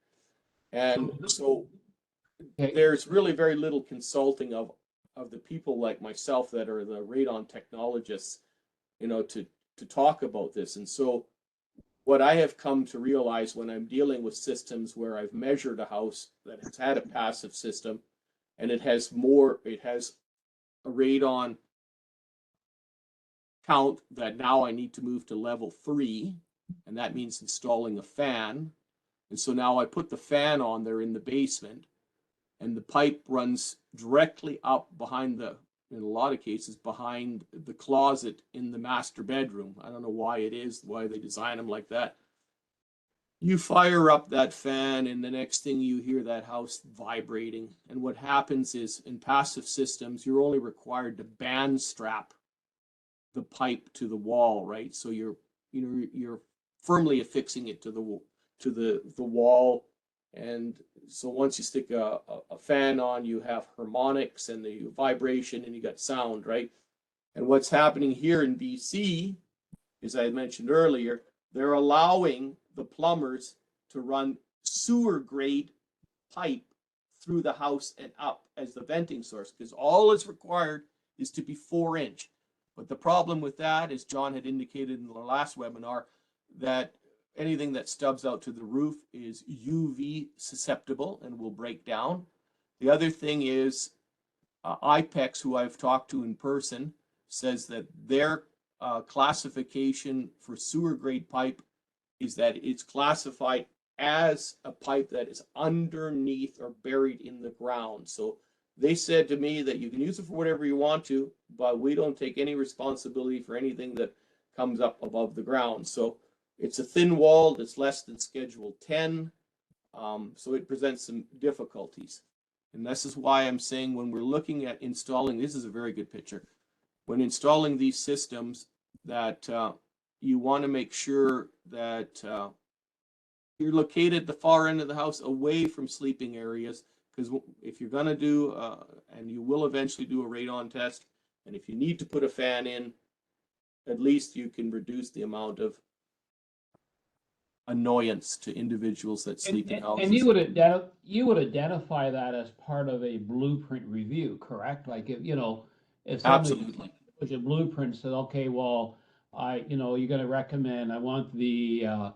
And so there's really very little consulting of the people like myself that are the radon technologists, you know, to talk about this. And so what I have come to realize when I'm dealing with systems where I've measured a house that has had a passive system and it has a radon count that now I need to move to level 3, and that means installing a fan. And so now I put the fan on there in the basement, and the pipe runs directly up behind in a lot of cases, behind the closet in the master bedroom. I don't know why they design them like that. You fire up that fan, and the next thing you hear that house vibrating. And what happens is, in passive systems, you're only required to band strap the pipe to the wall, right? So you're firmly affixing it to the wall. And so once you stick a fan on, you have harmonics and the vibration, and you got sound, right? And what's happening here in BC, as I mentioned earlier, they're allowing the plumbers to run sewer grade pipe through the house and up as the venting source, because all is required is to be 4-inch. But the problem with that, as John had indicated in the last webinar, that anything that stubs out to the roof is UV susceptible and will break down. The other thing is IPEX, who I've talked to in person, says that their classification for sewer grade pipe is that it's classified as a pipe that is underneath or buried in the ground. So they said to me that you can use it for whatever you want to, but we don't take any responsibility for anything that comes up above the ground. So it's a thin wall that's less than Schedule 10, so it presents some difficulties. And this is why I'm saying when we're looking at installing, this is a very good picture, when installing these systems, that you want to make sure that you're located at the far end of the house, away from sleeping areas, because if you're going to do, and you will eventually do a radon test, and if you need to put a fan in, at least you can reduce the amount of annoyance to individuals that sleep in houses. And you would identify that as part of a blueprint review, correct? Like if, if somebody Absolutely. puts a blueprint says, okay, well, you're gonna recommend, I want the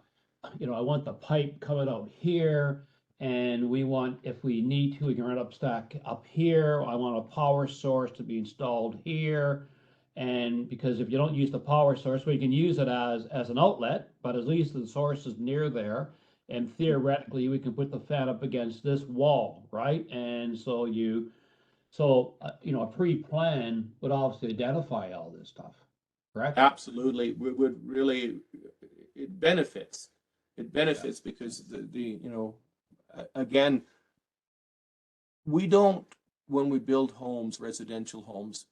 pipe coming out here, and we want, if we need to, we can run up stack up here. I want a power source to be installed here. And because if you don't use the power source, we can use it as an outlet, but at least the source is near there. And theoretically, we can put the fan up against this wall, right? And so a pre-plan would obviously identify all this stuff, correct? Absolutely. Would really, it benefits. It benefits because again, we don't, when we build homes, residential homes,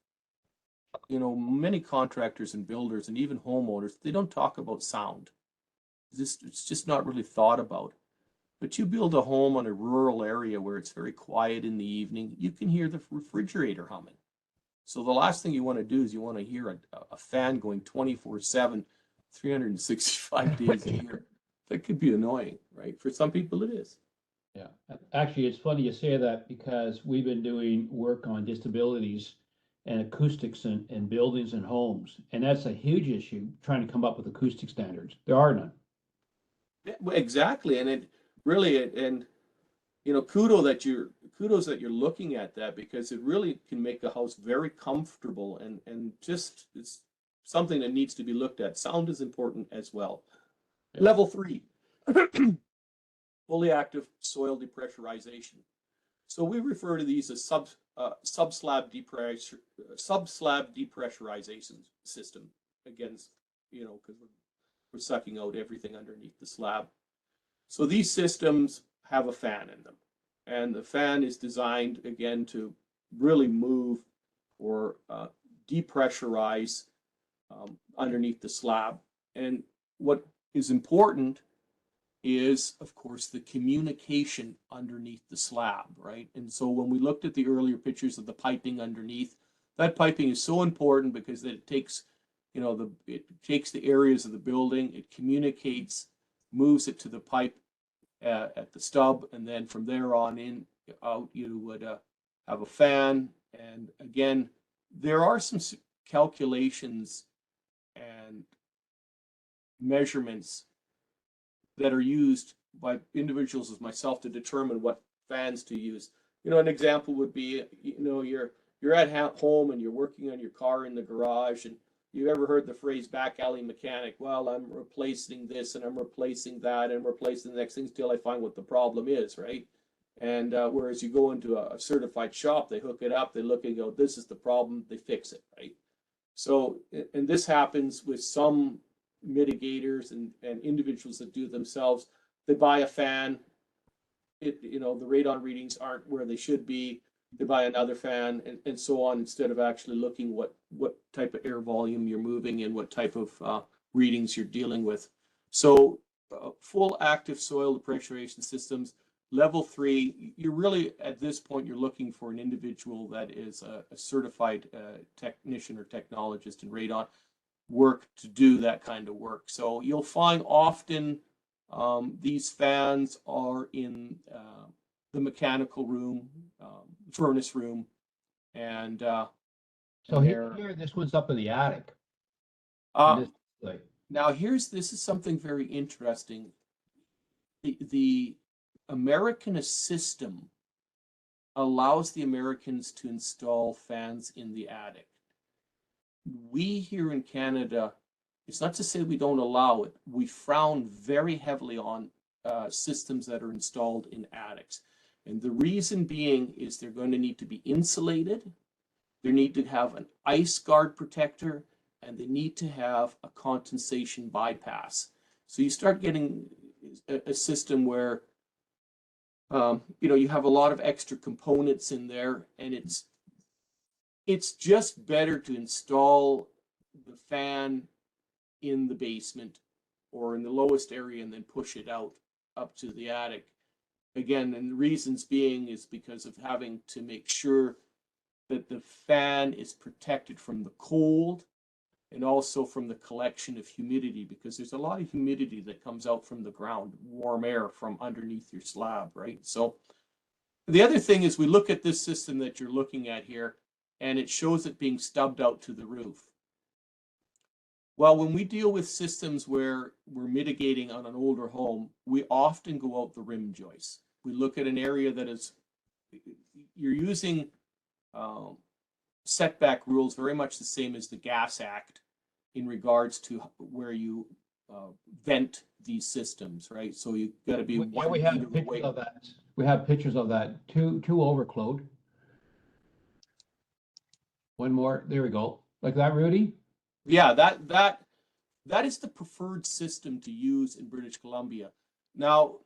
many contractors and builders and even homeowners, they don't talk about sound. It's just not really thought about. But you build a home on a rural area where it's very quiet in the evening, you can hear the refrigerator humming. So the last thing you want to do is you want to hear a fan going 24/7, 365 days a year. That could be annoying, right? For some people it is. Yeah, actually, it's funny you say that because we've been doing work on disabilities and acoustics in buildings and homes, and that's a huge issue, trying to come up with acoustic standards. There are none. Yeah, well, exactly, and it really, and kudos that you're looking at that, because it really can make a house very comfortable, and just it's something that needs to be looked at. Sound is important as well. Yeah. Level 3, fully active soil depressurization. So we refer to these as subslab depressurization system. Against, because we're sucking out everything underneath the slab. So these systems have a fan in them, and the fan is designed again to really move or depressurize underneath the slab. And what is important is, of course, the communication underneath the slab, right? And so when we looked at the earlier pictures of the piping underneath, that piping is so important because it takes, it takes the areas of the building, it communicates, moves it to the pipe at the stub, and then from there on out, you would have a fan. And again, there are some calculations and measurements that are used by individuals as myself to determine what fans to use. An example would be, you're at home and you're working on your car in the garage, and you ever heard the phrase back alley mechanic? Well, I'm replacing this and I'm replacing that and replacing the next thing till I find what the problem is, right? And whereas you go into a certified shop, they hook it up, they look and go, this is the problem, they fix it, right? So, and this happens with some mitigators and individuals that do it themselves. They buy a fan, the radon readings aren't where they should be. They buy another fan and so on, instead of actually looking what type of air volume you're moving and what type of readings you're dealing with. So full active soil depressurization systems, level 3, you're really, at this point, you're looking for an individual that is a certified technician or technologist in radon work to do that kind of work. So you'll find often these fans are in the mechanical room, furnace room, and So here, this one's up in the attic. Now this is something very interesting. The American system allows the Americans to install fans in the attic. We here in Canada, it's not to say we don't allow it, we frown very heavily on systems that are installed in attics. And the reason being is they're going to need to be insulated, they need to have an ice guard protector, and they need to have a condensation bypass. So you start getting a system where you have a lot of extra components in there, and it's just better to install the fan in the basement or in the lowest area and then push it out up to the attic. Again, and the reasons being is because of having to make sure that the fan is protected from the cold and also from the collection of humidity, because there's a lot of humidity that comes out from the ground, warm air from underneath your slab, right? So the other thing is we look at this system that you're looking at here, and it shows it being stubbed out to the roof. Well, when we deal with systems where we're mitigating on an older home, we often go out the rim joist. We look at an area that is, you're using setback rules very much the same as the Gas Act in regards to where you vent these systems, right? So you've got to be Yeah, we have pictures of that. We have pictures of that. Two overcload. One more. There we go. Like that, Rudy? Yeah, that is the preferred system to use in British Columbia. Now,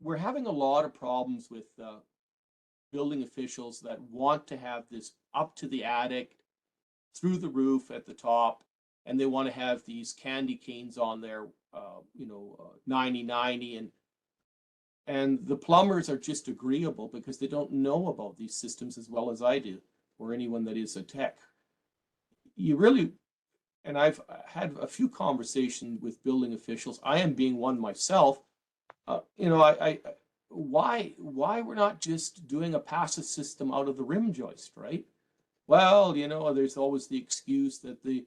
we're having a lot of problems with building officials that want to have this up to the attic, through the roof at the top, and they want to have these candy canes on there, 90/90, and the plumbers are just agreeable because they don't know about these systems as well as I do, or anyone that is a tech. You really, and I've had a few conversations with building officials. I am being one myself. Why we're not just doing a passive system out of the rim joist, right? Well, there's always the excuse that the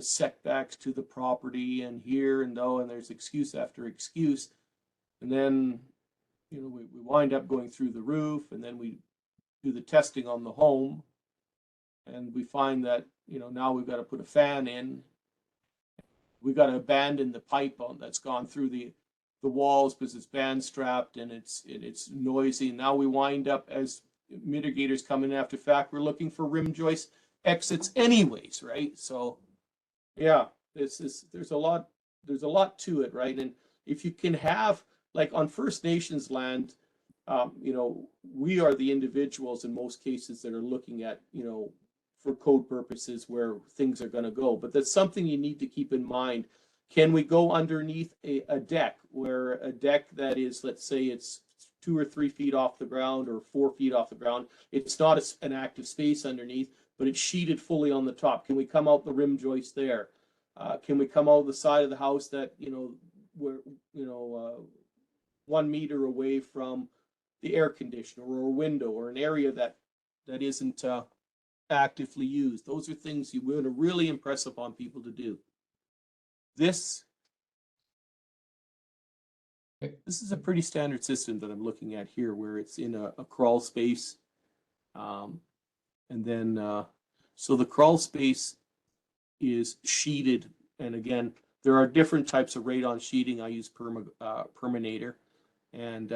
setbacks to the property and here and though, and there's excuse after excuse. And then, we wind up going through the roof, and then we do the testing on the home, and we find that, now we've got to put a fan in. We've got to abandon the pipe that's gone through the walls because it's band strapped and it's noisy. Now we wind up, as mitigators come in after fact, we're looking for rim joist exits anyways, right? So yeah, there's a lot to it, right? And if you can have, like on First Nations land, we are the individuals in most cases that are looking at, for code purposes where things are going to go. But that's something you need to keep in mind. Can we go underneath a deck, where a deck that is, let's say it's 2 or 3 feet off the ground or 4 feet off the ground, it's not an active space underneath, but it's sheeted fully on the top. Can we come out the rim joist there? Can we come out the side of the house that, we're 1 meter away from the air conditioner or a window or an area that isn't actively used? Those are things you want to really impress upon people to do. This is a pretty standard system that I'm looking at here, where it's in a crawl space. And then, so the crawl space is sheeted. And again, there are different types of radon sheeting. I use Perminator. And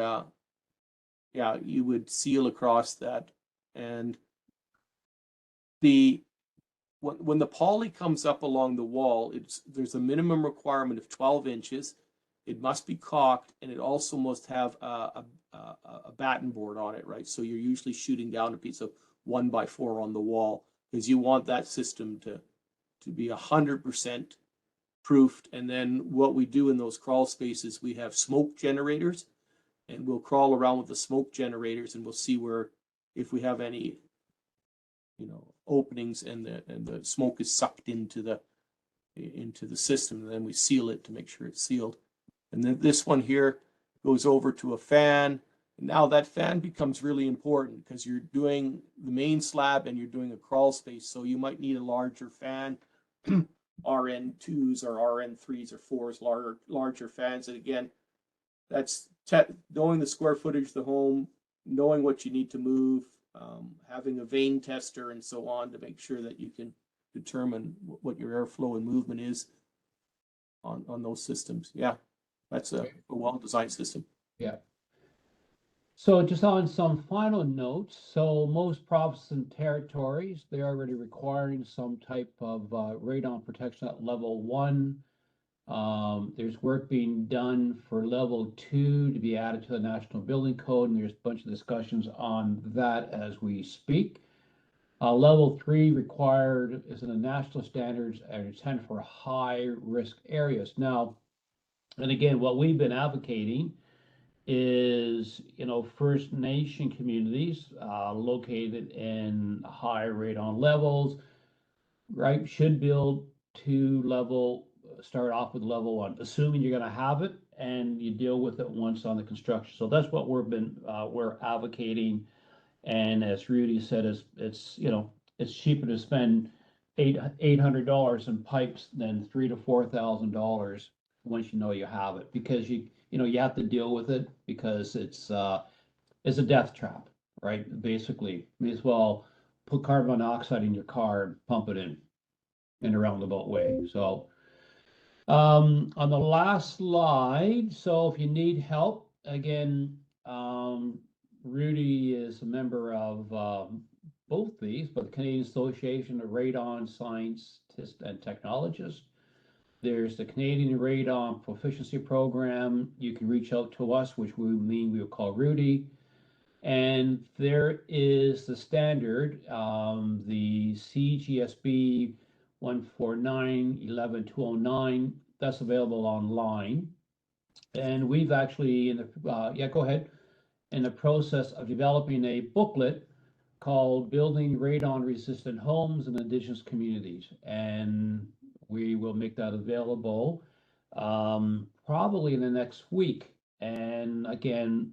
yeah, you would seal across that. And when the poly comes up along the wall, there's a minimum requirement of 12 inches. It must be caulked, and it also must have a batten board on it, right? So you're usually shooting down a piece of 1x4 on the wall, because you want that system to be 100% proofed. And then what we do in those crawl spaces, we have smoke generators, and we'll crawl around with the smoke generators, and we'll see if we have any openings, and the smoke is sucked into the system, and then we seal it to make sure it's sealed. And then this one here goes over to a fan. And now that fan becomes really important, because you're doing the main slab and you're doing a crawl space, so you might need a larger fan. RN2s or RN3s or 4s, larger fans. And again, that's knowing the square footage of the home, knowing what you need to move, having a vane tester and so on to make sure that you can determine what your airflow and movement is on those systems. Yeah, that's a well-designed system. Yeah. So just on some final notes, so most provinces and territories, they're already requiring some type of radon protection at level 1. There's work being done for level 2 to be added to the National Building Code, and there's a bunch of discussions on that as we speak. Level 3 required is in the national standards and intended for high risk areas. Now, and again, what we've been advocating is, First Nation communities located in high radon levels, right, should build start off with level 1, assuming you're going to have it, and you deal with it once on the construction. So that's what we're advocating. And as Rudy said, it's cheaper to spend $800 in pipes than $3,000 to $4,000 once you know you have it, because you have to deal with it, because it's a death trap, right? Basically, may as well put carbon monoxide in your car and pump it in a roundabout way. So on the last slide, so if you need help, again, Rudy is a member of both these, but the Canadian Association of Radon Scientists and Technologists. There's the Canadian Radon Proficiency Program. You can reach out to us, which we will call Rudy. And there is the standard, the CGSB 149-11-209, that's available online. And we've actually, go ahead, in the process of developing a booklet called Building Radon Resistant Homes in Indigenous Communities. And we will make that available probably in the next week. And again,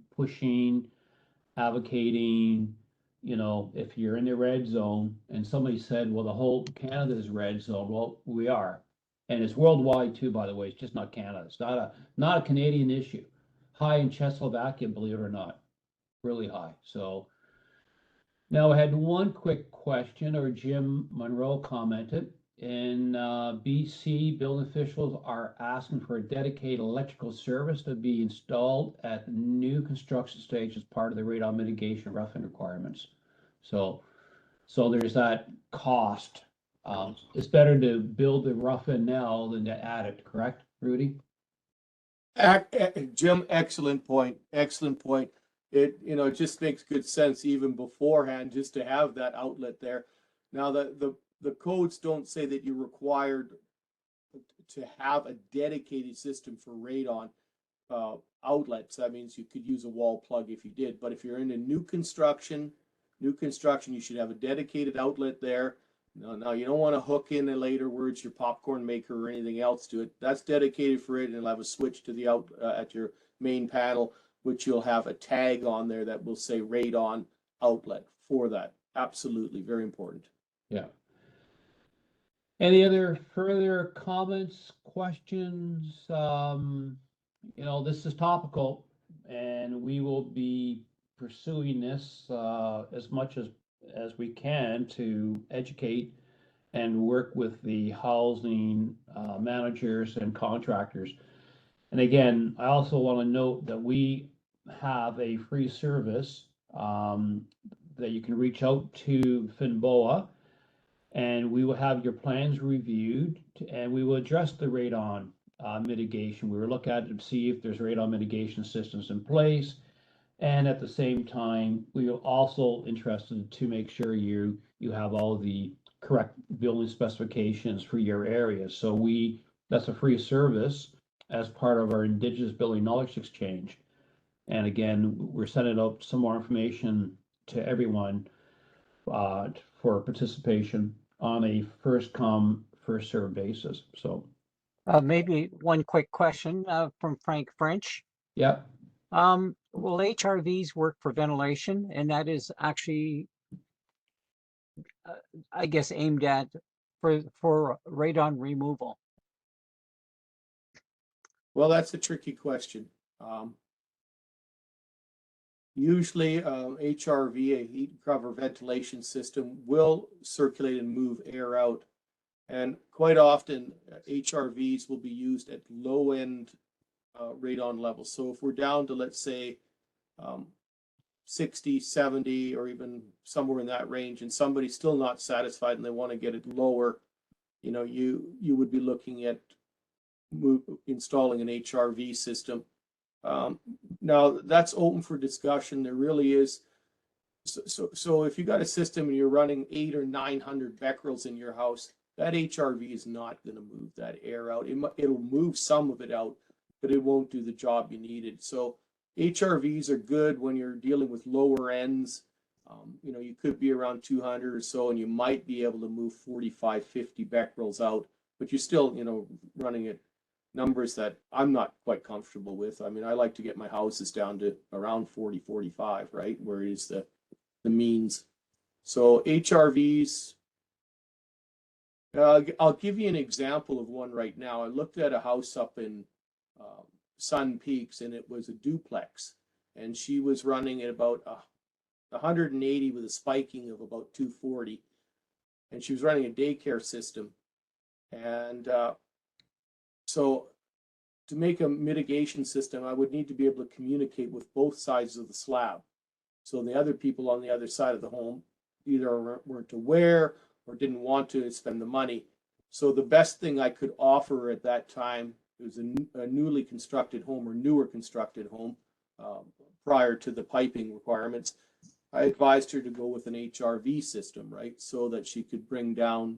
advocating, if you're in the red zone, and somebody said, well, the whole Canada is red zone. Well, we are. And it's worldwide too, by the way. It's just not Canada. It's not a Canadian issue. High in Czechoslovakia, believe it or not. Really high. So now I had one quick question, or Jim Monroe commented. In BC, building officials are asking for a dedicated electrical service to be installed at the new construction stage as part of the radon mitigation roughing requirements. So there's that cost. It's better to build the rough-in now than to add it, correct, Rudy? Jim, excellent point. Excellent point. It just makes good sense even beforehand just to have that outlet there. Now the codes don't say that you're required to have a dedicated system for radon outlets. That means you could use a wall plug if you did. But if you're in a new construction, you should have a dedicated outlet there. Now you don't want to hook in later where it's your popcorn maker or anything else to it. That's dedicated for it, and it'll have a switch to the at your main panel, which you'll have a tag on there that will say radon outlet for that. Absolutely, very important. Yeah. Any other further comments, questions? This is topical, and we will be pursuing this as much as we can to educate and work with the housing managers and contractors. And again, I also want to note that we have a free service that you can reach out to FNNBOA, and we will have your plans reviewed, and we will address the radon mitigation. We will look at it to see if there's radon mitigation systems in place. And at the same time, we are also interested to make sure you have all the correct building specifications for your area. So that's a free service as part of our Indigenous Building Knowledge Exchange. And again, we're sending out some more information to everyone for participation on a first come, first served basis. So Maybe one quick question from Frank French. yeah. Will HRVs work for ventilation? And that is actually, I guess, aimed at for radon removal. Well, that's a tricky question. Usually, HRV, a heat and cover ventilation system, will circulate and move air out. And quite often, HRVs will be used at low end radon levels. So if we're down to, let's say, 60, 70, or even somewhere in that range, and somebody's still not satisfied and they want to get it lower, you would be looking at installing an HRV system. Now that's open for discussion. There really is So if you got a system and you're running 800 or 900 becquerels in your house, that HRV is not going to move that air out. It'll move some of it out, but it won't do the job you needed. So HRVs are good when you're dealing with lower ends. You know, you could be around 200 or so, and you might be able to move 45, 50 becquerels out, but you're still, you know, running at numbers that I'm not quite comfortable with. I mean, I like to get my houses down to around 40, 45, right, where it is the means. So HRVs, I'll give you an example of one right now. I looked at a house up in Sun Peaks, and it was a duplex, and she was running at about 180 with a spiking of about 240, and she was running a daycare system. And so to make a mitigation system, I would need to be able to communicate with both sides of the slab. So the other people on the other side of the home either weren't aware or didn't want to spend the money. So the best thing I could offer at that time, it was a newly constructed home or newer constructed home prior to the piping requirements. I advised her to go with an HRV system, right? So that she could bring down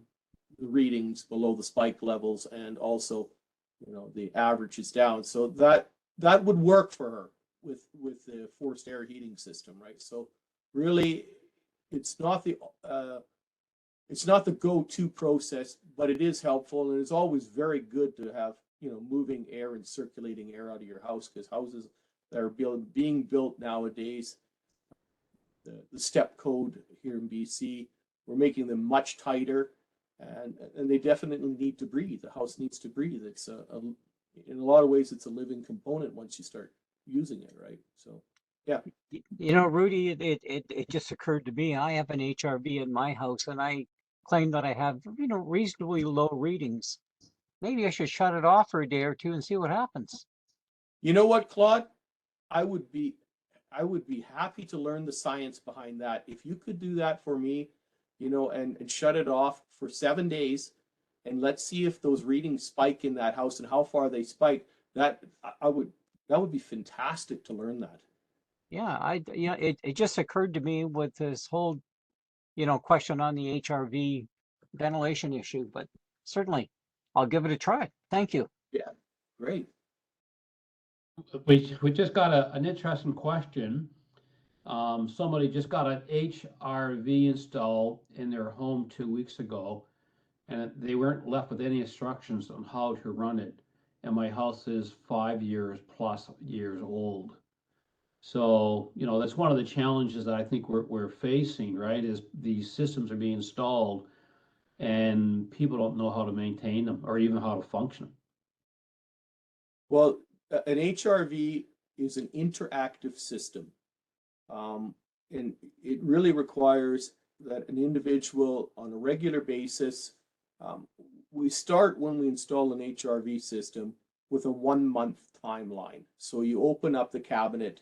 the readings below the spike levels, and also, you know, the averages down. So that would work for her with the forced air heating system, right? So really, it's not the go-to process, but it is helpful, and it's always very good to have, you know, moving air and circulating air out of your house, because houses that are being built nowadays, the step code here in BC, we're making them much tighter, and they definitely need to breathe. The house needs to breathe. It's in a lot of ways, it's a living component once you start using it, right? So, yeah. You know, Rudy, it just occurred to me, I have an HRV in my house, and I claim that I have, you know, reasonably low readings. Maybe I should shut it off for a day or two and see what happens. You know what, Claude? I would be happy to learn the science behind that. If you could do that for me, you know, and shut it off for 7 days, and let's see if those readings spike in that house and how far they spike. That would be fantastic to learn that. Yeah, you know, it just occurred to me with this whole, you know, question on the HRV ventilation issue, but certainly I'll give it a try. Thank you. Yeah, great. We just got an interesting question. Somebody just got an HRV installed in their home 2 weeks ago, and they weren't left with any instructions on how to run it. And my house is 5 years plus years old. So, you know, that's one of the challenges that I think we're facing, right? Is these systems are being installed and people don't know how to maintain them or even how to function. Well, an HRV is an interactive system. And it really requires that an individual on a regular basis, we start when we install an HRV system with a 1 month timeline. So you open up the cabinet,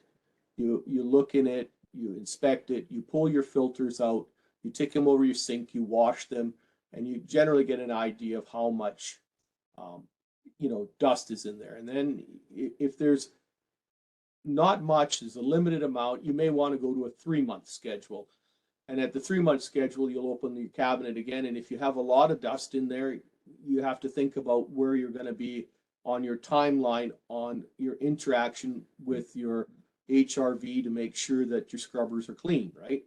you look in it, you inspect it, you pull your filters out, you take them over your sink, you wash them, and you generally get an idea of how much, you know, dust is in there. And then if there's not much, there's a limited amount, you may want to go to a 3-month schedule. And at the 3-month schedule, you'll open your cabinet again. And if you have a lot of dust in there, you have to think about where you're going to be on your timeline on your interaction with your HRV to make sure that your scrubbers are clean, right?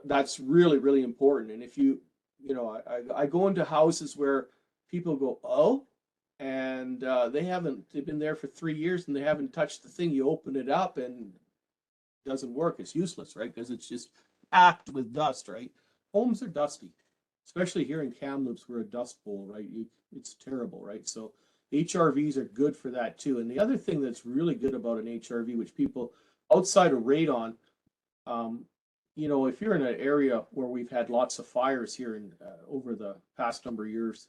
That's really, really important. And if you know, I go into houses where people go, oh, and they've been there for 3 years and they haven't touched the thing. You open it up and it doesn't work. It's useless, right? Because it's just packed with dust, right? Homes are dusty, especially here in Kamloops. We're a dust bowl, right? It's terrible, right? So HRVs are good for that too. And the other thing that's really good about an HRV, which people outside of radon, you know, if you're in an area where we've had lots of fires here in over the past number of years,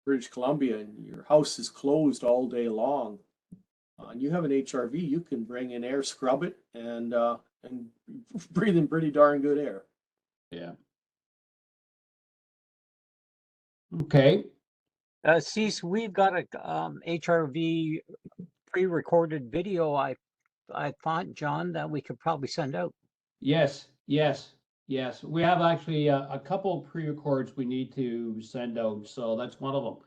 British Columbia, and your house is closed all day long, and you have an HRV, you can bring in air, scrub it, and breathe in pretty darn good air. Yeah. Okay. Cease, we've got a HRV pre-recorded video. I thought, John, that we could probably send out. Yes, yes, yes. We have actually a couple pre-records we need to send out, so that's one of them.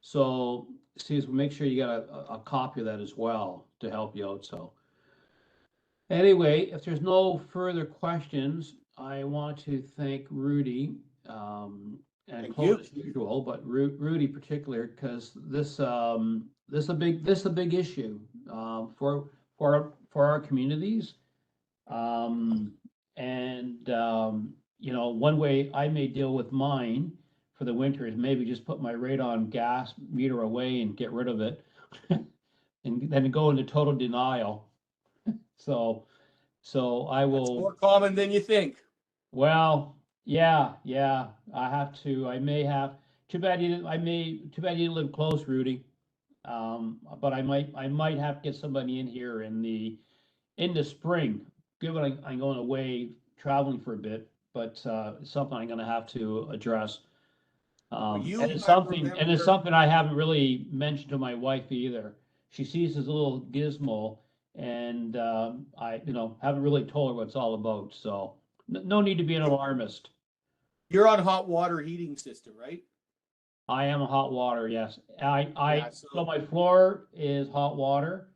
So, Steve, make sure you got a copy of that as well to help you out, so. Anyway, if there's no further questions, I want to thank Rudy, and Thank Claude you. as usual, but Rudy particular, because this is a big issue, for our communities. One way I may deal with mine for the winter is maybe just put my radon gas meter away and get rid of it. And then go into total denial. So, I That's will, more common than you think. well, yeah, I may have, too bad you didn't live close, Rudy. But I might have to get somebody in here in the spring, given I'm going away traveling for a bit, but it's something I'm gonna have to address. And it's I remember. something I haven't really mentioned to my wife either. She sees this little gizmo and haven't really told her what it's all about, so no need to be an alarmist. You're on hot water heating system, right? I am a hot water, yes. Yeah, So my floor is hot water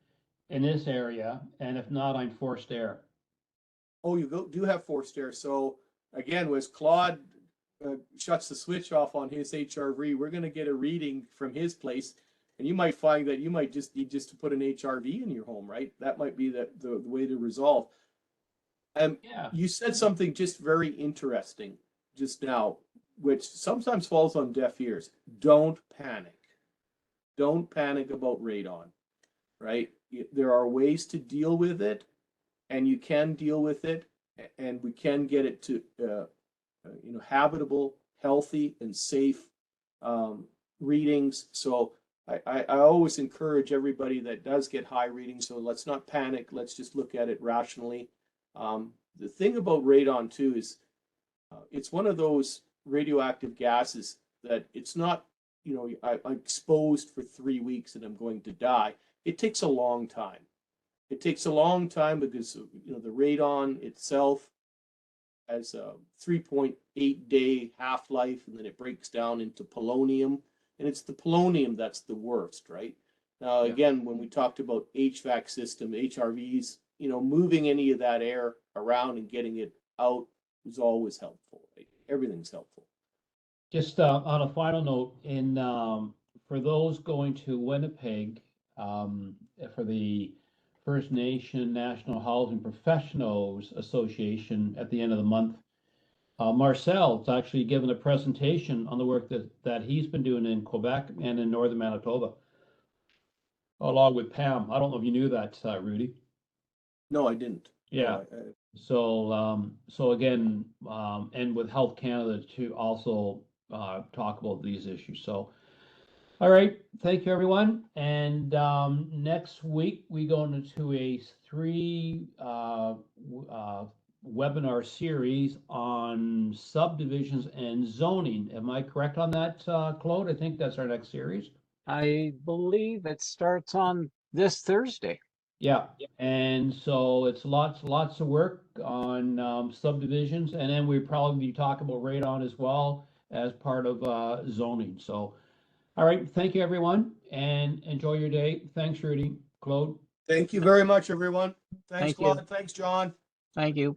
in this area, and if not, I'm forced air. Oh, do have forced air. So again, was Claude shuts the switch off on his HRV, we're going to get a reading from his place, and you might find that you might just need to put an HRV in your home, right? That might be the way to resolve. Yeah. You said something just very interesting just now, which sometimes falls on deaf ears. Don't panic. Don't panic about radon, right? There are ways to deal with it, and you can deal with it, and we can get it to habitable, healthy, and safe readings. So I always encourage everybody that does get high readings. So let's not panic. Let's just look at it rationally. The thing about radon too is it's one of those radioactive gases that it's not, I'm exposed for 3 weeks and I'm going to die. It takes a long time. It takes a long time because the radon itself has a 3.8-day half-life, and then it breaks down into polonium, and it's the polonium that's the worst, right? Now, again, when we talked about HVAC system, HRVs, moving any of that air around and getting it out is always helpful, right? Everything's helpful. Just on a final note, for those going to Winnipeg, for the First Nation National Housing Professionals Association at the end of the month, Marcel's actually given a presentation on the work that he's been doing in Quebec and in northern Manitoba, along with Pam. I don't know if you knew that, Rudy. No, I didn't. Yeah. No, So again, and with Health Canada to also talk about these issues. So, all right, thank you, everyone. And next week we go into a 3 webinar series on subdivisions and zoning. Am I correct on that, Claude? I think that's our next series. I believe it starts on this Thursday. Yeah, and so it's lots of work on subdivisions, and then we probably be talking about radon as well as part of zoning. So, all right, thank you, everyone, and enjoy your day. Thanks, Rudy, Claude. Thank you very much, everyone. Thanks, Thank you. Claude. Thanks, John. Thank you.